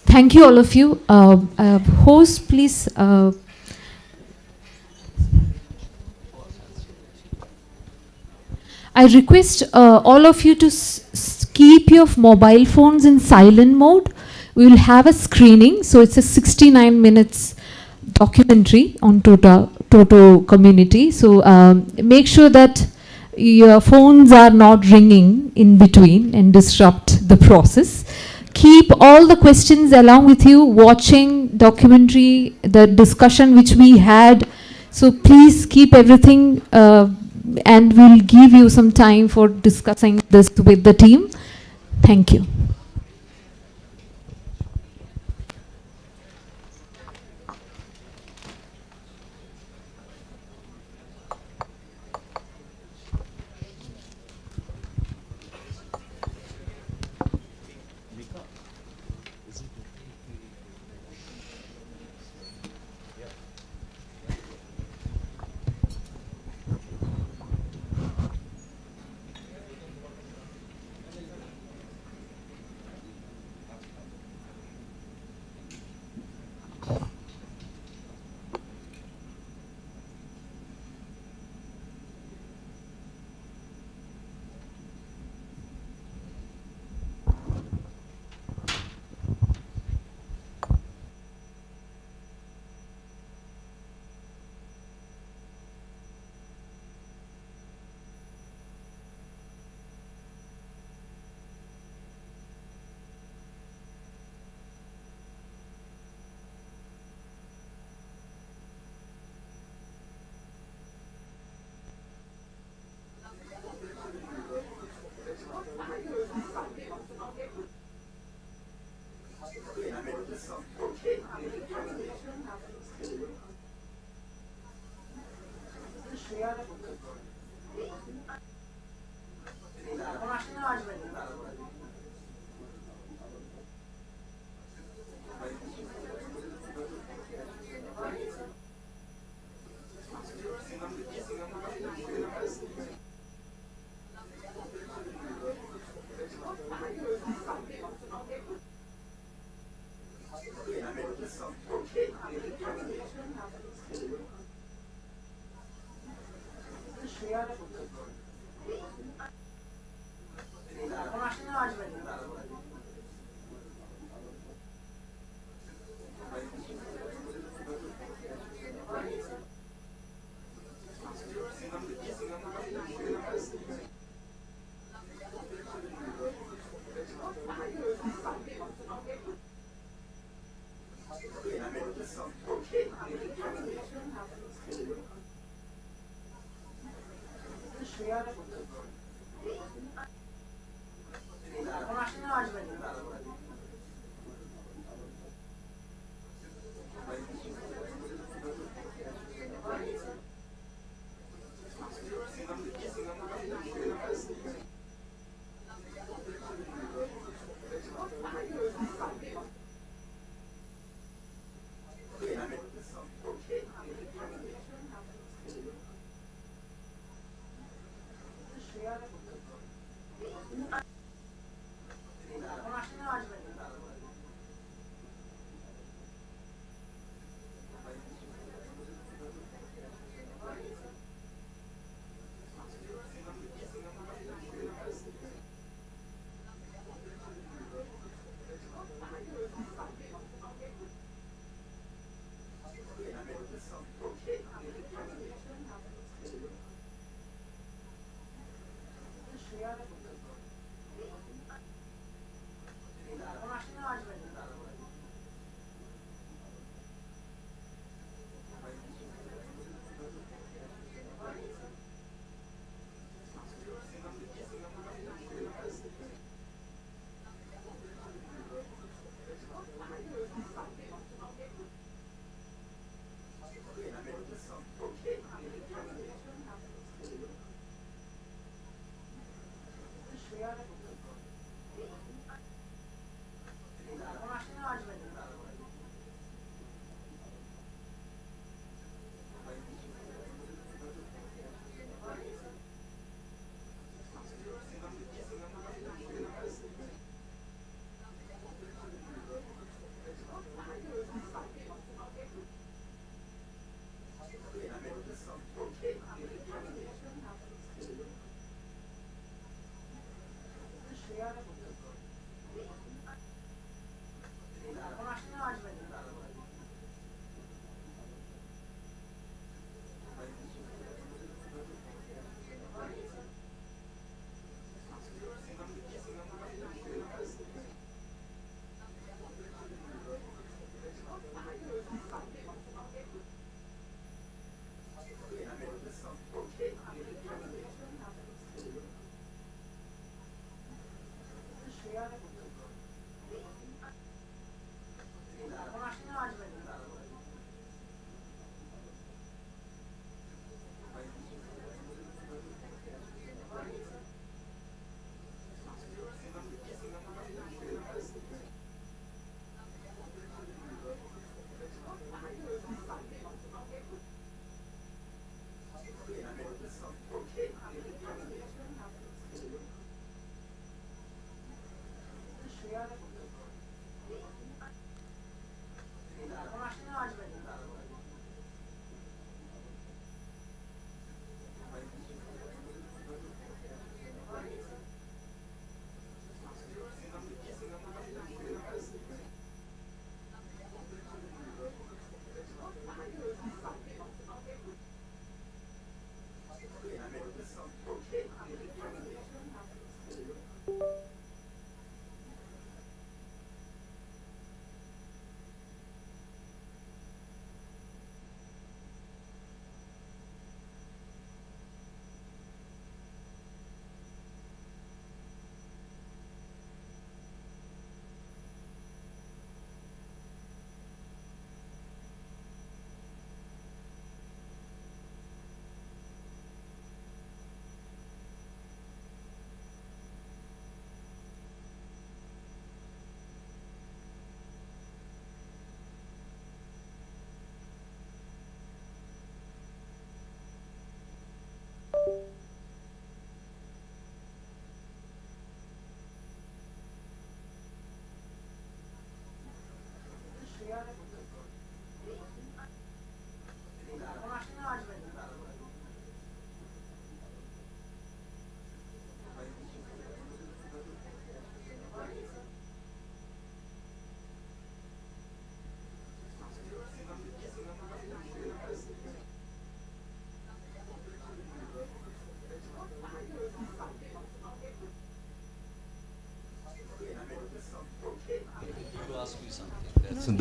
Thank you, all of you. Host, please. I request all of you to keep your mobile phones in silent mode. We will have a screening. So it's a 69 minutes documentary on Toto community. So make sure that your phones are not ringing in between and disrupt the process. Keep all the questions along with you, watching documentary, the discussion which we had. So please keep everything and we'll give you some time for discussing this with the team. Thank you.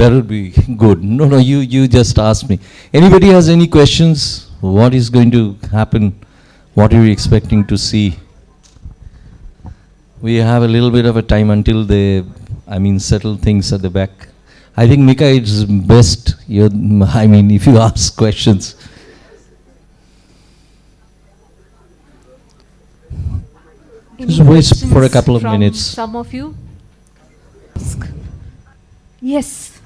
That'll be good. No, you just ask me. Anybody has any questions? What is going to happen? What are you expecting to see? We have a little bit of a time until they, settle things at the back. I think Mika, it's best, if you ask questions. Just wait for a couple of minutes. Some of you? Yes.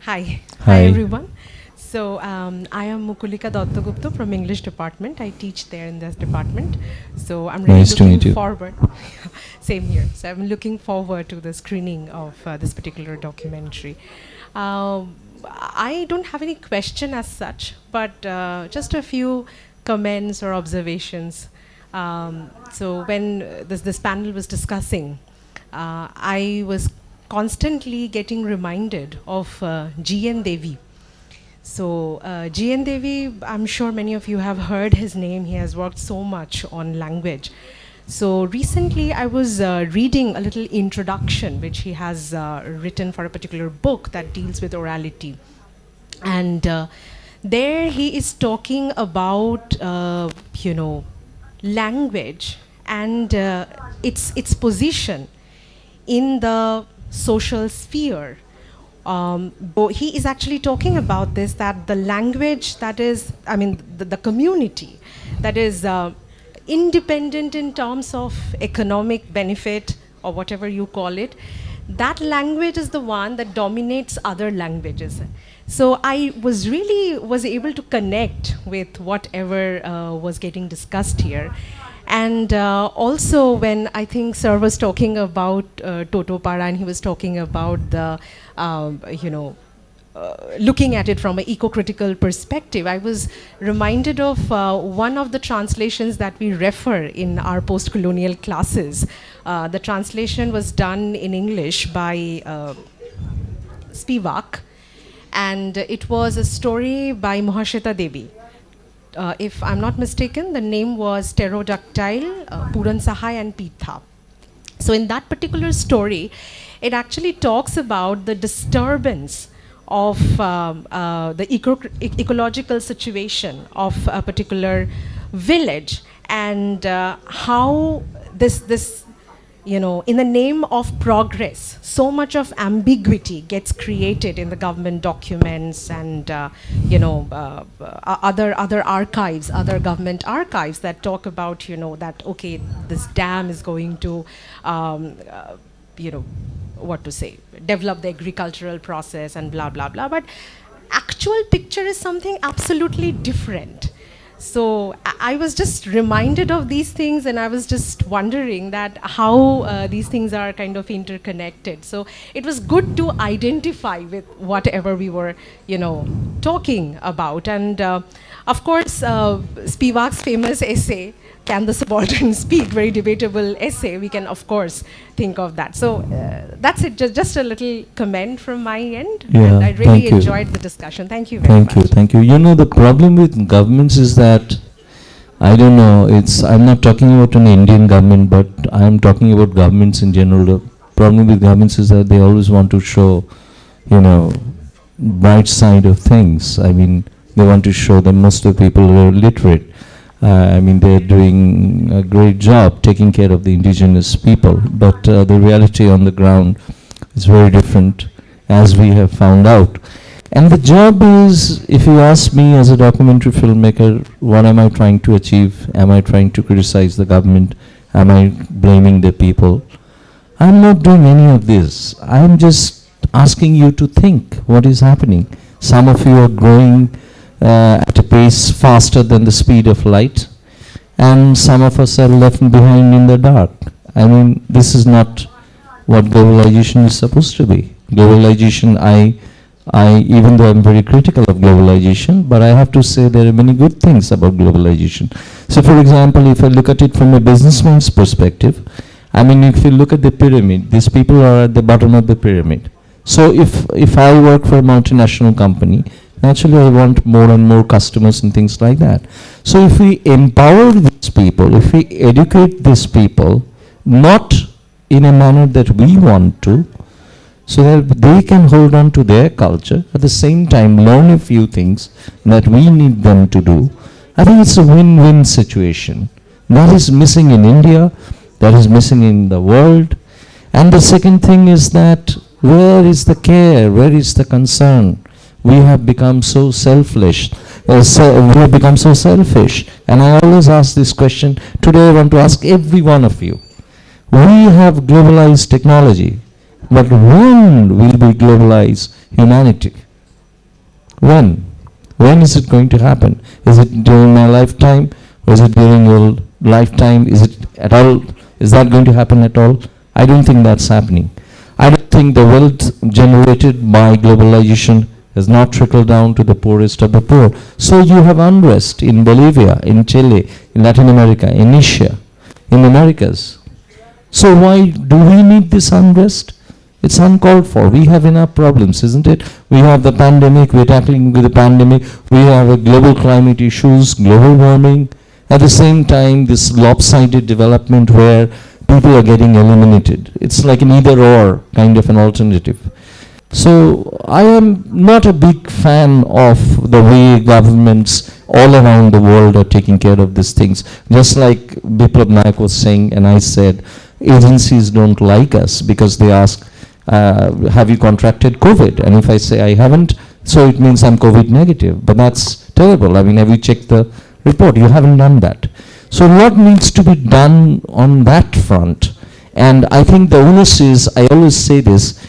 Hi. Hi. Everyone. So I am Mukulika Dattagupta from English department. I teach there in this department. So I'm really Nice to meet looking you. forward. Same here. So I'm looking forward to the screening of this particular documentary. I don't have any question as such, but just a few comments or observations. So when this panel was discussing, I was constantly getting reminded of G.N. Devi. So G.N. Devi, I'm sure many of you have heard his name. He has worked so much on language. So recently I was reading a little introduction which he has written for a particular book that deals with orality. And there he is talking about, language and its position in the social sphere. He is actually talking about this, that the language that is, the community that is independent in terms of economic benefit or whatever you call it, that language is the one that dominates other languages. So I was able to connect with whatever was getting discussed here. And also when I think Sir was talking about Toto Para, and he was talking about the, looking at it from an eco-critical perspective, I was reminded of one of the translations that we refer in our post-colonial classes. The translation was done in English by Spivak, and it was a story by Mahashweta Devi. If I'm not mistaken, the name was Pterodactyl, Puran Sahai and Pitha. So in that particular story, it actually talks about the disturbance of the ecological situation of a particular village, and how this in the name of progress, so much of ambiguity gets created in the government documents and other archives, other government archives that talk about that okay, this dam is going to develop the agricultural process and blah blah blah, but actual picture is something absolutely different. So I was just reminded of these things, and I was just wondering that how these things are kind of interconnected. So it was good to identify with whatever we were, talking about. And of course, Spivak's famous essay, Can the Subaltern Speak? Very debatable essay. We can, of course, think of that. So that's it. Just a little comment from my end. Yeah, and I really thank you. enjoyed the discussion. Thank you very much. Thank you. The problem with governments is that, I don't know, I'm not talking about an Indian government, but I'm talking about governments in general. The problem with governments is that they always want to show, bright side of things. They want to show that most of the people are literate. They're doing a great job taking care of the indigenous people, but the reality on the ground is very different, as we have found out. And the job is, if you ask me as a documentary filmmaker, what am I trying to achieve? Am I trying to criticize the government? Am I blaming the people? I'm not doing any of this. I'm just asking you to think what is happening. Some of you are growing at a pace faster than the speed of light, and some of us are left behind in the dark. This is not what globalization is supposed to be. Globalization, even though I'm very critical of globalization, but I have to say there are many good things about globalization. So for example, if I look at it from a businessman's perspective, if you look at the pyramid, these people are at the bottom of the pyramid. So if I work for a multinational company, naturally I want more and more customers and things like that. So if we empower these people, if we educate these people, not in a manner that we want to, so that they can hold on to their culture, at the same time learn a few things that we need them to do, I think it's a win-win situation. That is missing in India, that is missing in the world. And the second thing is that where is the care, where is the concern? We have become so selfish. We have become so selfish. And I always ask this question. Today I want to ask every one of you. We have globalized technology, but when will we globalize humanity? When? When is it going to happen? Is it during my lifetime? Or is it during your lifetime? Is it at all? Is that going to happen at all? I don't think that's happening. I don't think the wealth generated by globalization has not trickled down to the poorest of the poor. So you have unrest in Bolivia, in Chile, in Latin America, in Asia, in the Americas. So why do we need this unrest? It's uncalled for. We have enough problems, isn't it? We have the pandemic, we're tackling with the pandemic, we have a global climate issues, global warming. At the same time, this lopsided development where people are getting eliminated. It's like an either or kind of an alternative. So I am not a big fan of the way governments all around the world are taking care of these things. Just like Biplab Nayak was saying, and I said, agencies don't like us because they ask, have you contracted COVID? And if I say I haven't, so it means I'm COVID negative. But that's terrible. I mean, have you checked the report? You haven't done that. So what needs to be done on that front? And I think the onus is, I always say this,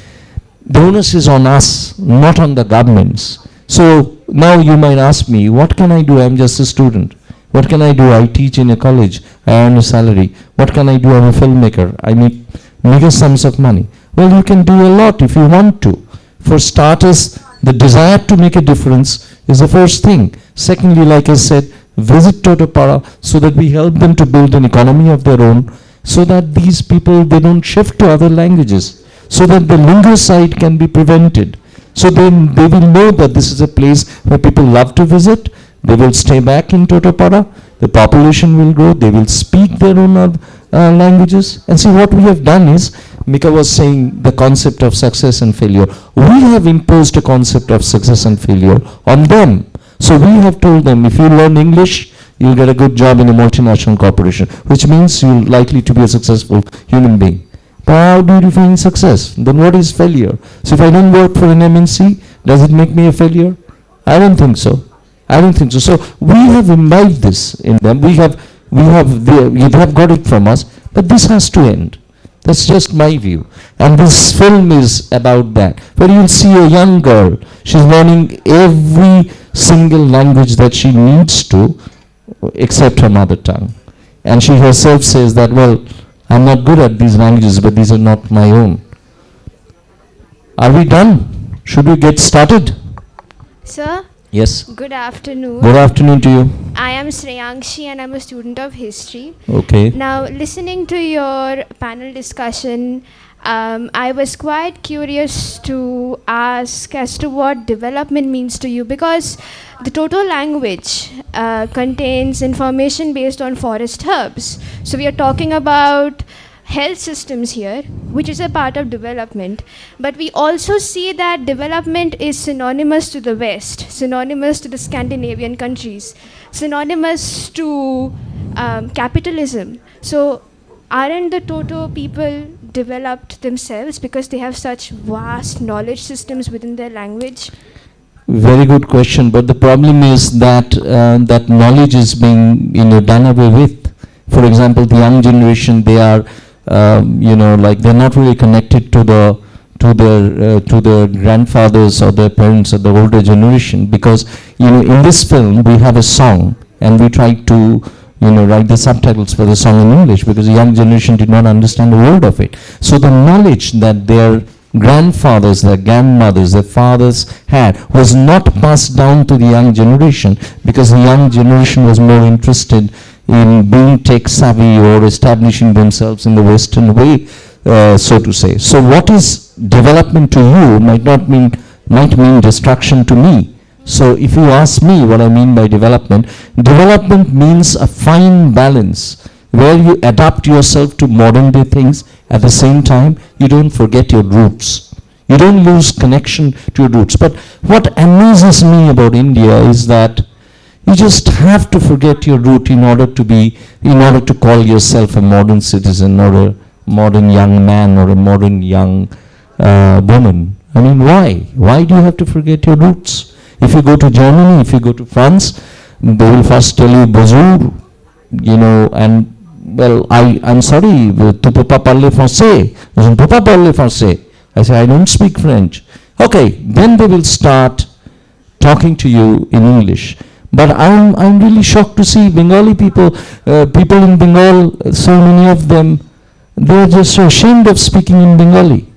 the onus is on us, not on the governments. So now you might ask me, what can I do? I'm just a student. What can I do? I teach in a college. I earn a salary. What can I do? I'm a filmmaker. I make mega sums of money. Well, you can do a lot if you want to. For starters, the desire to make a difference is the first thing. Secondly, like I said, visit Totopara so that we help them to build an economy of their own, so that these people, they don't shift to other languages, so that the linguicide can be prevented. So then they will know that this is a place where people love to visit. They will stay back in Totopara. The population will grow. They will speak their own languages. And see, what we have done is, Mika was saying the concept of success and failure. We have imposed a concept of success and failure on them. So we have told them, if you learn English, you'll get a good job in a multinational corporation, which means you're likely to be a successful human being. But how do you define success? Then what is failure? So if I don't work for an MNC, does it make me a failure? I don't think so. I don't think so. So we have imbibed this in them. You have got it from us, but this has to end. That's just my view. And this film is about that. Where you'll see a young girl, she's learning every single language that she needs to, except her mother tongue. And she herself says that, well, I'm not good at these languages, but these are not my own. Are we done? Should we get started? Sir, Yes. good afternoon. Good afternoon to you. I am Shreyangshi and I'm a student of history. Okay. Now, listening to your panel discussion, I was quite curious to ask as to what development means to you, because the Toto language contains information based on forest herbs. So we are talking about health systems here, which is a part of development. But we also see that development is synonymous to the West, synonymous to the Scandinavian countries, synonymous to capitalism. So aren't the Toto people developed themselves because they have such vast knowledge systems within their language? Very good question, but the problem is that that knowledge is being done away with. For example, the young generation, they are like they're not really connected to their grandfathers or their parents or the older generation, because in this film we have a song and we tried to write the subtitles for the song in English because the young generation did not understand a word of it. So the knowledge that their grandfathers, their grandmothers, their fathers had was not passed down to the young generation, because the young generation was more interested in being tech savvy or establishing themselves in the Western way, so to say. So what is development to you might mean destruction to me. So if you ask me what I mean by development, development means a fine balance where you adapt yourself to modern day things. At the same time, you don't forget your roots. You don't lose connection to your roots. But what amazes me about India is that you just have to forget your root in order to call yourself a modern citizen or a modern young man or a modern young woman. I mean, why? Why do you have to forget your roots? If you go to Germany, if you go to France, they will first tell you bonjour, and well, I'm sorry, tu peux pas parler français. Je ne peux pas parler français. I say, I don't speak French. Okay, then they will start talking to you in English. But I'm really shocked to see Bengali people in Bengal, so many of them, they're just so ashamed of speaking in Bengali.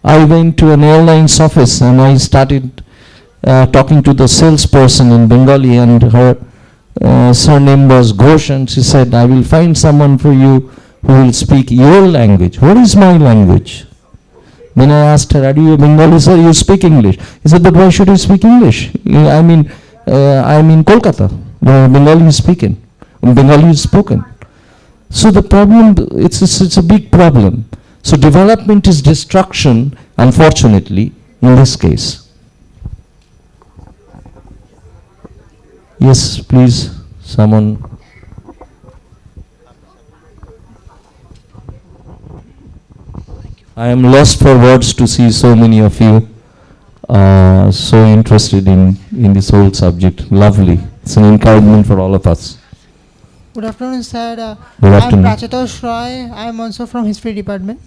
I went to an airline's office and I started talking to the salesperson in Bengali, and her surname was Ghosh, and she said, I will find someone for you who will speak your language. What is my language? Then I asked her, are you a Bengali, sir? You speak English. He said, but why should I speak English? I'm in Kolkata, where Bengali is spoken. Bengali is spoken. So the problem, it's a big problem. So development is destruction, unfortunately, in this case. Yes, please, someone. I am lost for words to see so many of you so interested in this whole subject. Lovely. It's an encouragement for all of us. Good afternoon, sir. Good afternoon. I'm Felicitation. I am also from History Department.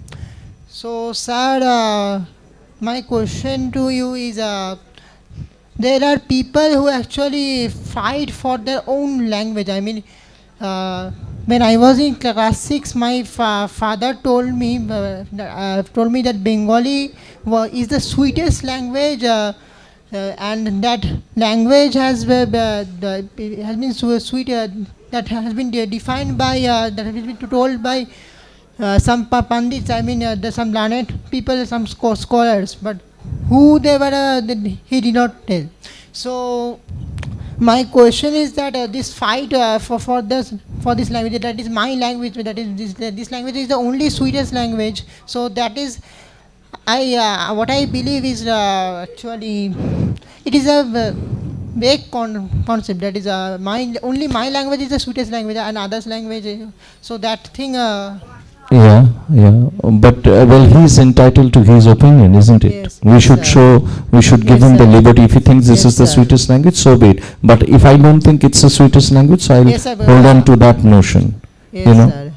So, sir, my question to you is, there are people who actually fight for their own language. I mean, when I was in class 6, my father told me that Bengali is the sweetest language, and that language has been so sweet. That has been defined by, that has been told by some pandits, I mean some learned people, some scholars, but who they were, he did not tell. So my question is that this fight for this language, that is my language, that is this language is the only sweetest language. So that is, what I believe is actually it is a vague concept. That is only my language is the sweetest language and others' language. So that thing. Yeah. But well, he's entitled to his opinion, isn't it? Yes, we should give him the liberty. If he thinks this is the sweetest language, so be it. But if I don't think it's the sweetest language, so I'll hold on to that notion. Yes, sir.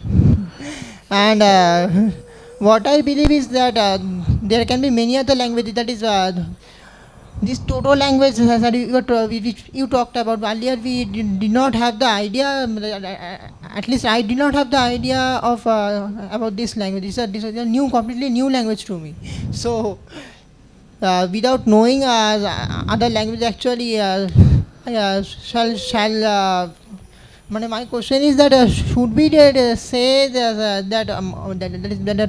And what I believe is that there can be many other languages. That is this Toto language which you talked about earlier. We did not have the idea. At least I did not have the idea of about this language. This is a completely new language to me. So without knowing other language, actually my question is that should we say that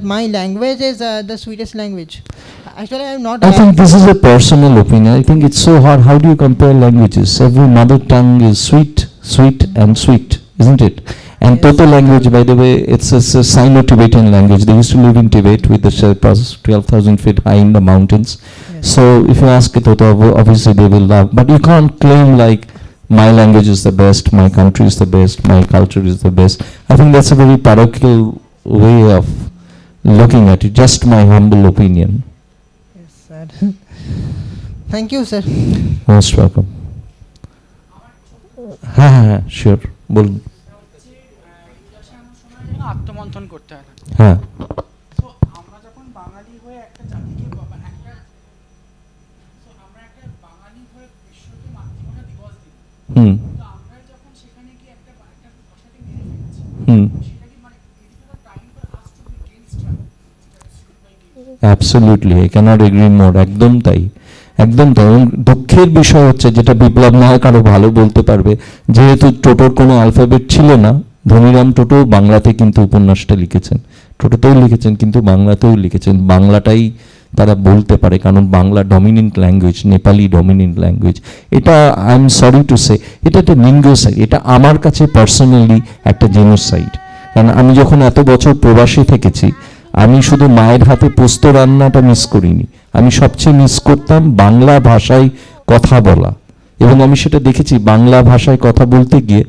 my language is the sweetest language? Actually, I am not. I think this is a personal opinion. I think it's so hard. How do you compare languages? Every mother tongue is sweet, and sweet, isn't it? And Toto language, by the way, it's a Sino-Tibetan language. They used to live in Tibet with the Sherpas 12,000 feet high in the mountains. Yes. So if you ask a Toto, obviously they will love. But you can't claim like my language is the best, my country is the best, my culture is the best. I think that's a very parochial way of looking at it. Just my humble opinion. Yes, sir. Thank you, sir. Most welcome. হ্যাঁ sure বলুন। আত্মমন্থন করতে হয়। হ্যাঁ। তো আমরা যখন বাঙালি হয়ে একটা জাতিকে আমরা একটা বাঙালি হয়ে বিশ্বকে মাতৃভাষা দিবস দিই। তো আমরা যখন সেখানে কি একটা ভাষাকে মেরে ফেলছি। সেটা কি মানে it is a time for us to be against that. Absolutely, I cannot agree more. একদম তাই। দুঃখের বিষয় হচ্ছে যেটা বিপ্লব নায়ক আরো ভালো বলতে পারবে, যেহেতু টোটোর কোনো অ্যালফাবেট ছিল না, ধনীরাম টোটো বাংলাতে কিন্তু উপন্যাসটা লিখেছেন, টোটোতেও লিখেছেন কিন্তু বাংলাতেও লিখেছেন, বাংলাটাই তারা বলতে পারে, কারণ Bangla dominant language, Nepali dominant language. এটা I am sorry to say, এটা একটা লিঙ্গোসাইড, এটা আমার কাছে পার্সোনালি একটা জেনোসাইড। কারণ আমি যখন এত বছর প্রবাসে থেকেছি, আমি শুধু মায়ের হাতে পোস্ত রান্নাটা মিস করিনি, আমি সবচেয়ে মিস করতাম বাংলা ভাষায় কথা বলা। এবং আমি সেটা দেখেছি, বাংলা ভাষায় কথা বলতে গিয়ে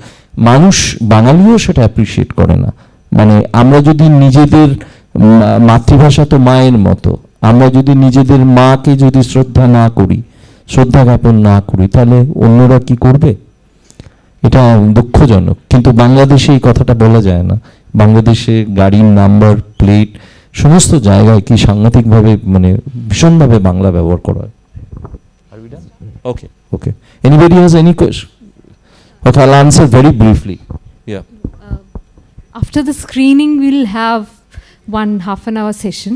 মানুষ, বাঙালিও সেটা অ্যাপ্রিসিয়েট করে না। মানে আমরা যদি নিজেদের মাতৃভাষা তো মায়ের মতো, আমরা যদি নিজেদের মাকে যদি শ্রদ্ধা না করি, শ্রদ্ধা জ্ঞাপন না করি, তাহলে অন্যরা কি করবে? এটা দুঃখজনক। কিন্তু বাংলাদেশে এই কথাটা বলা যায় না। বাংলাদেশে গাড়ির নাম্বার প্লেট সমস্ত জায়গায় কি সাংঘাতিকভাবে, মানে ভীষণভাবে বাংলা ব্যবহার করা হয়। Okay, okay. Anybody has any question? Okay, I'll answer very briefly. Yeah. After the screening, we'll have one half an hour session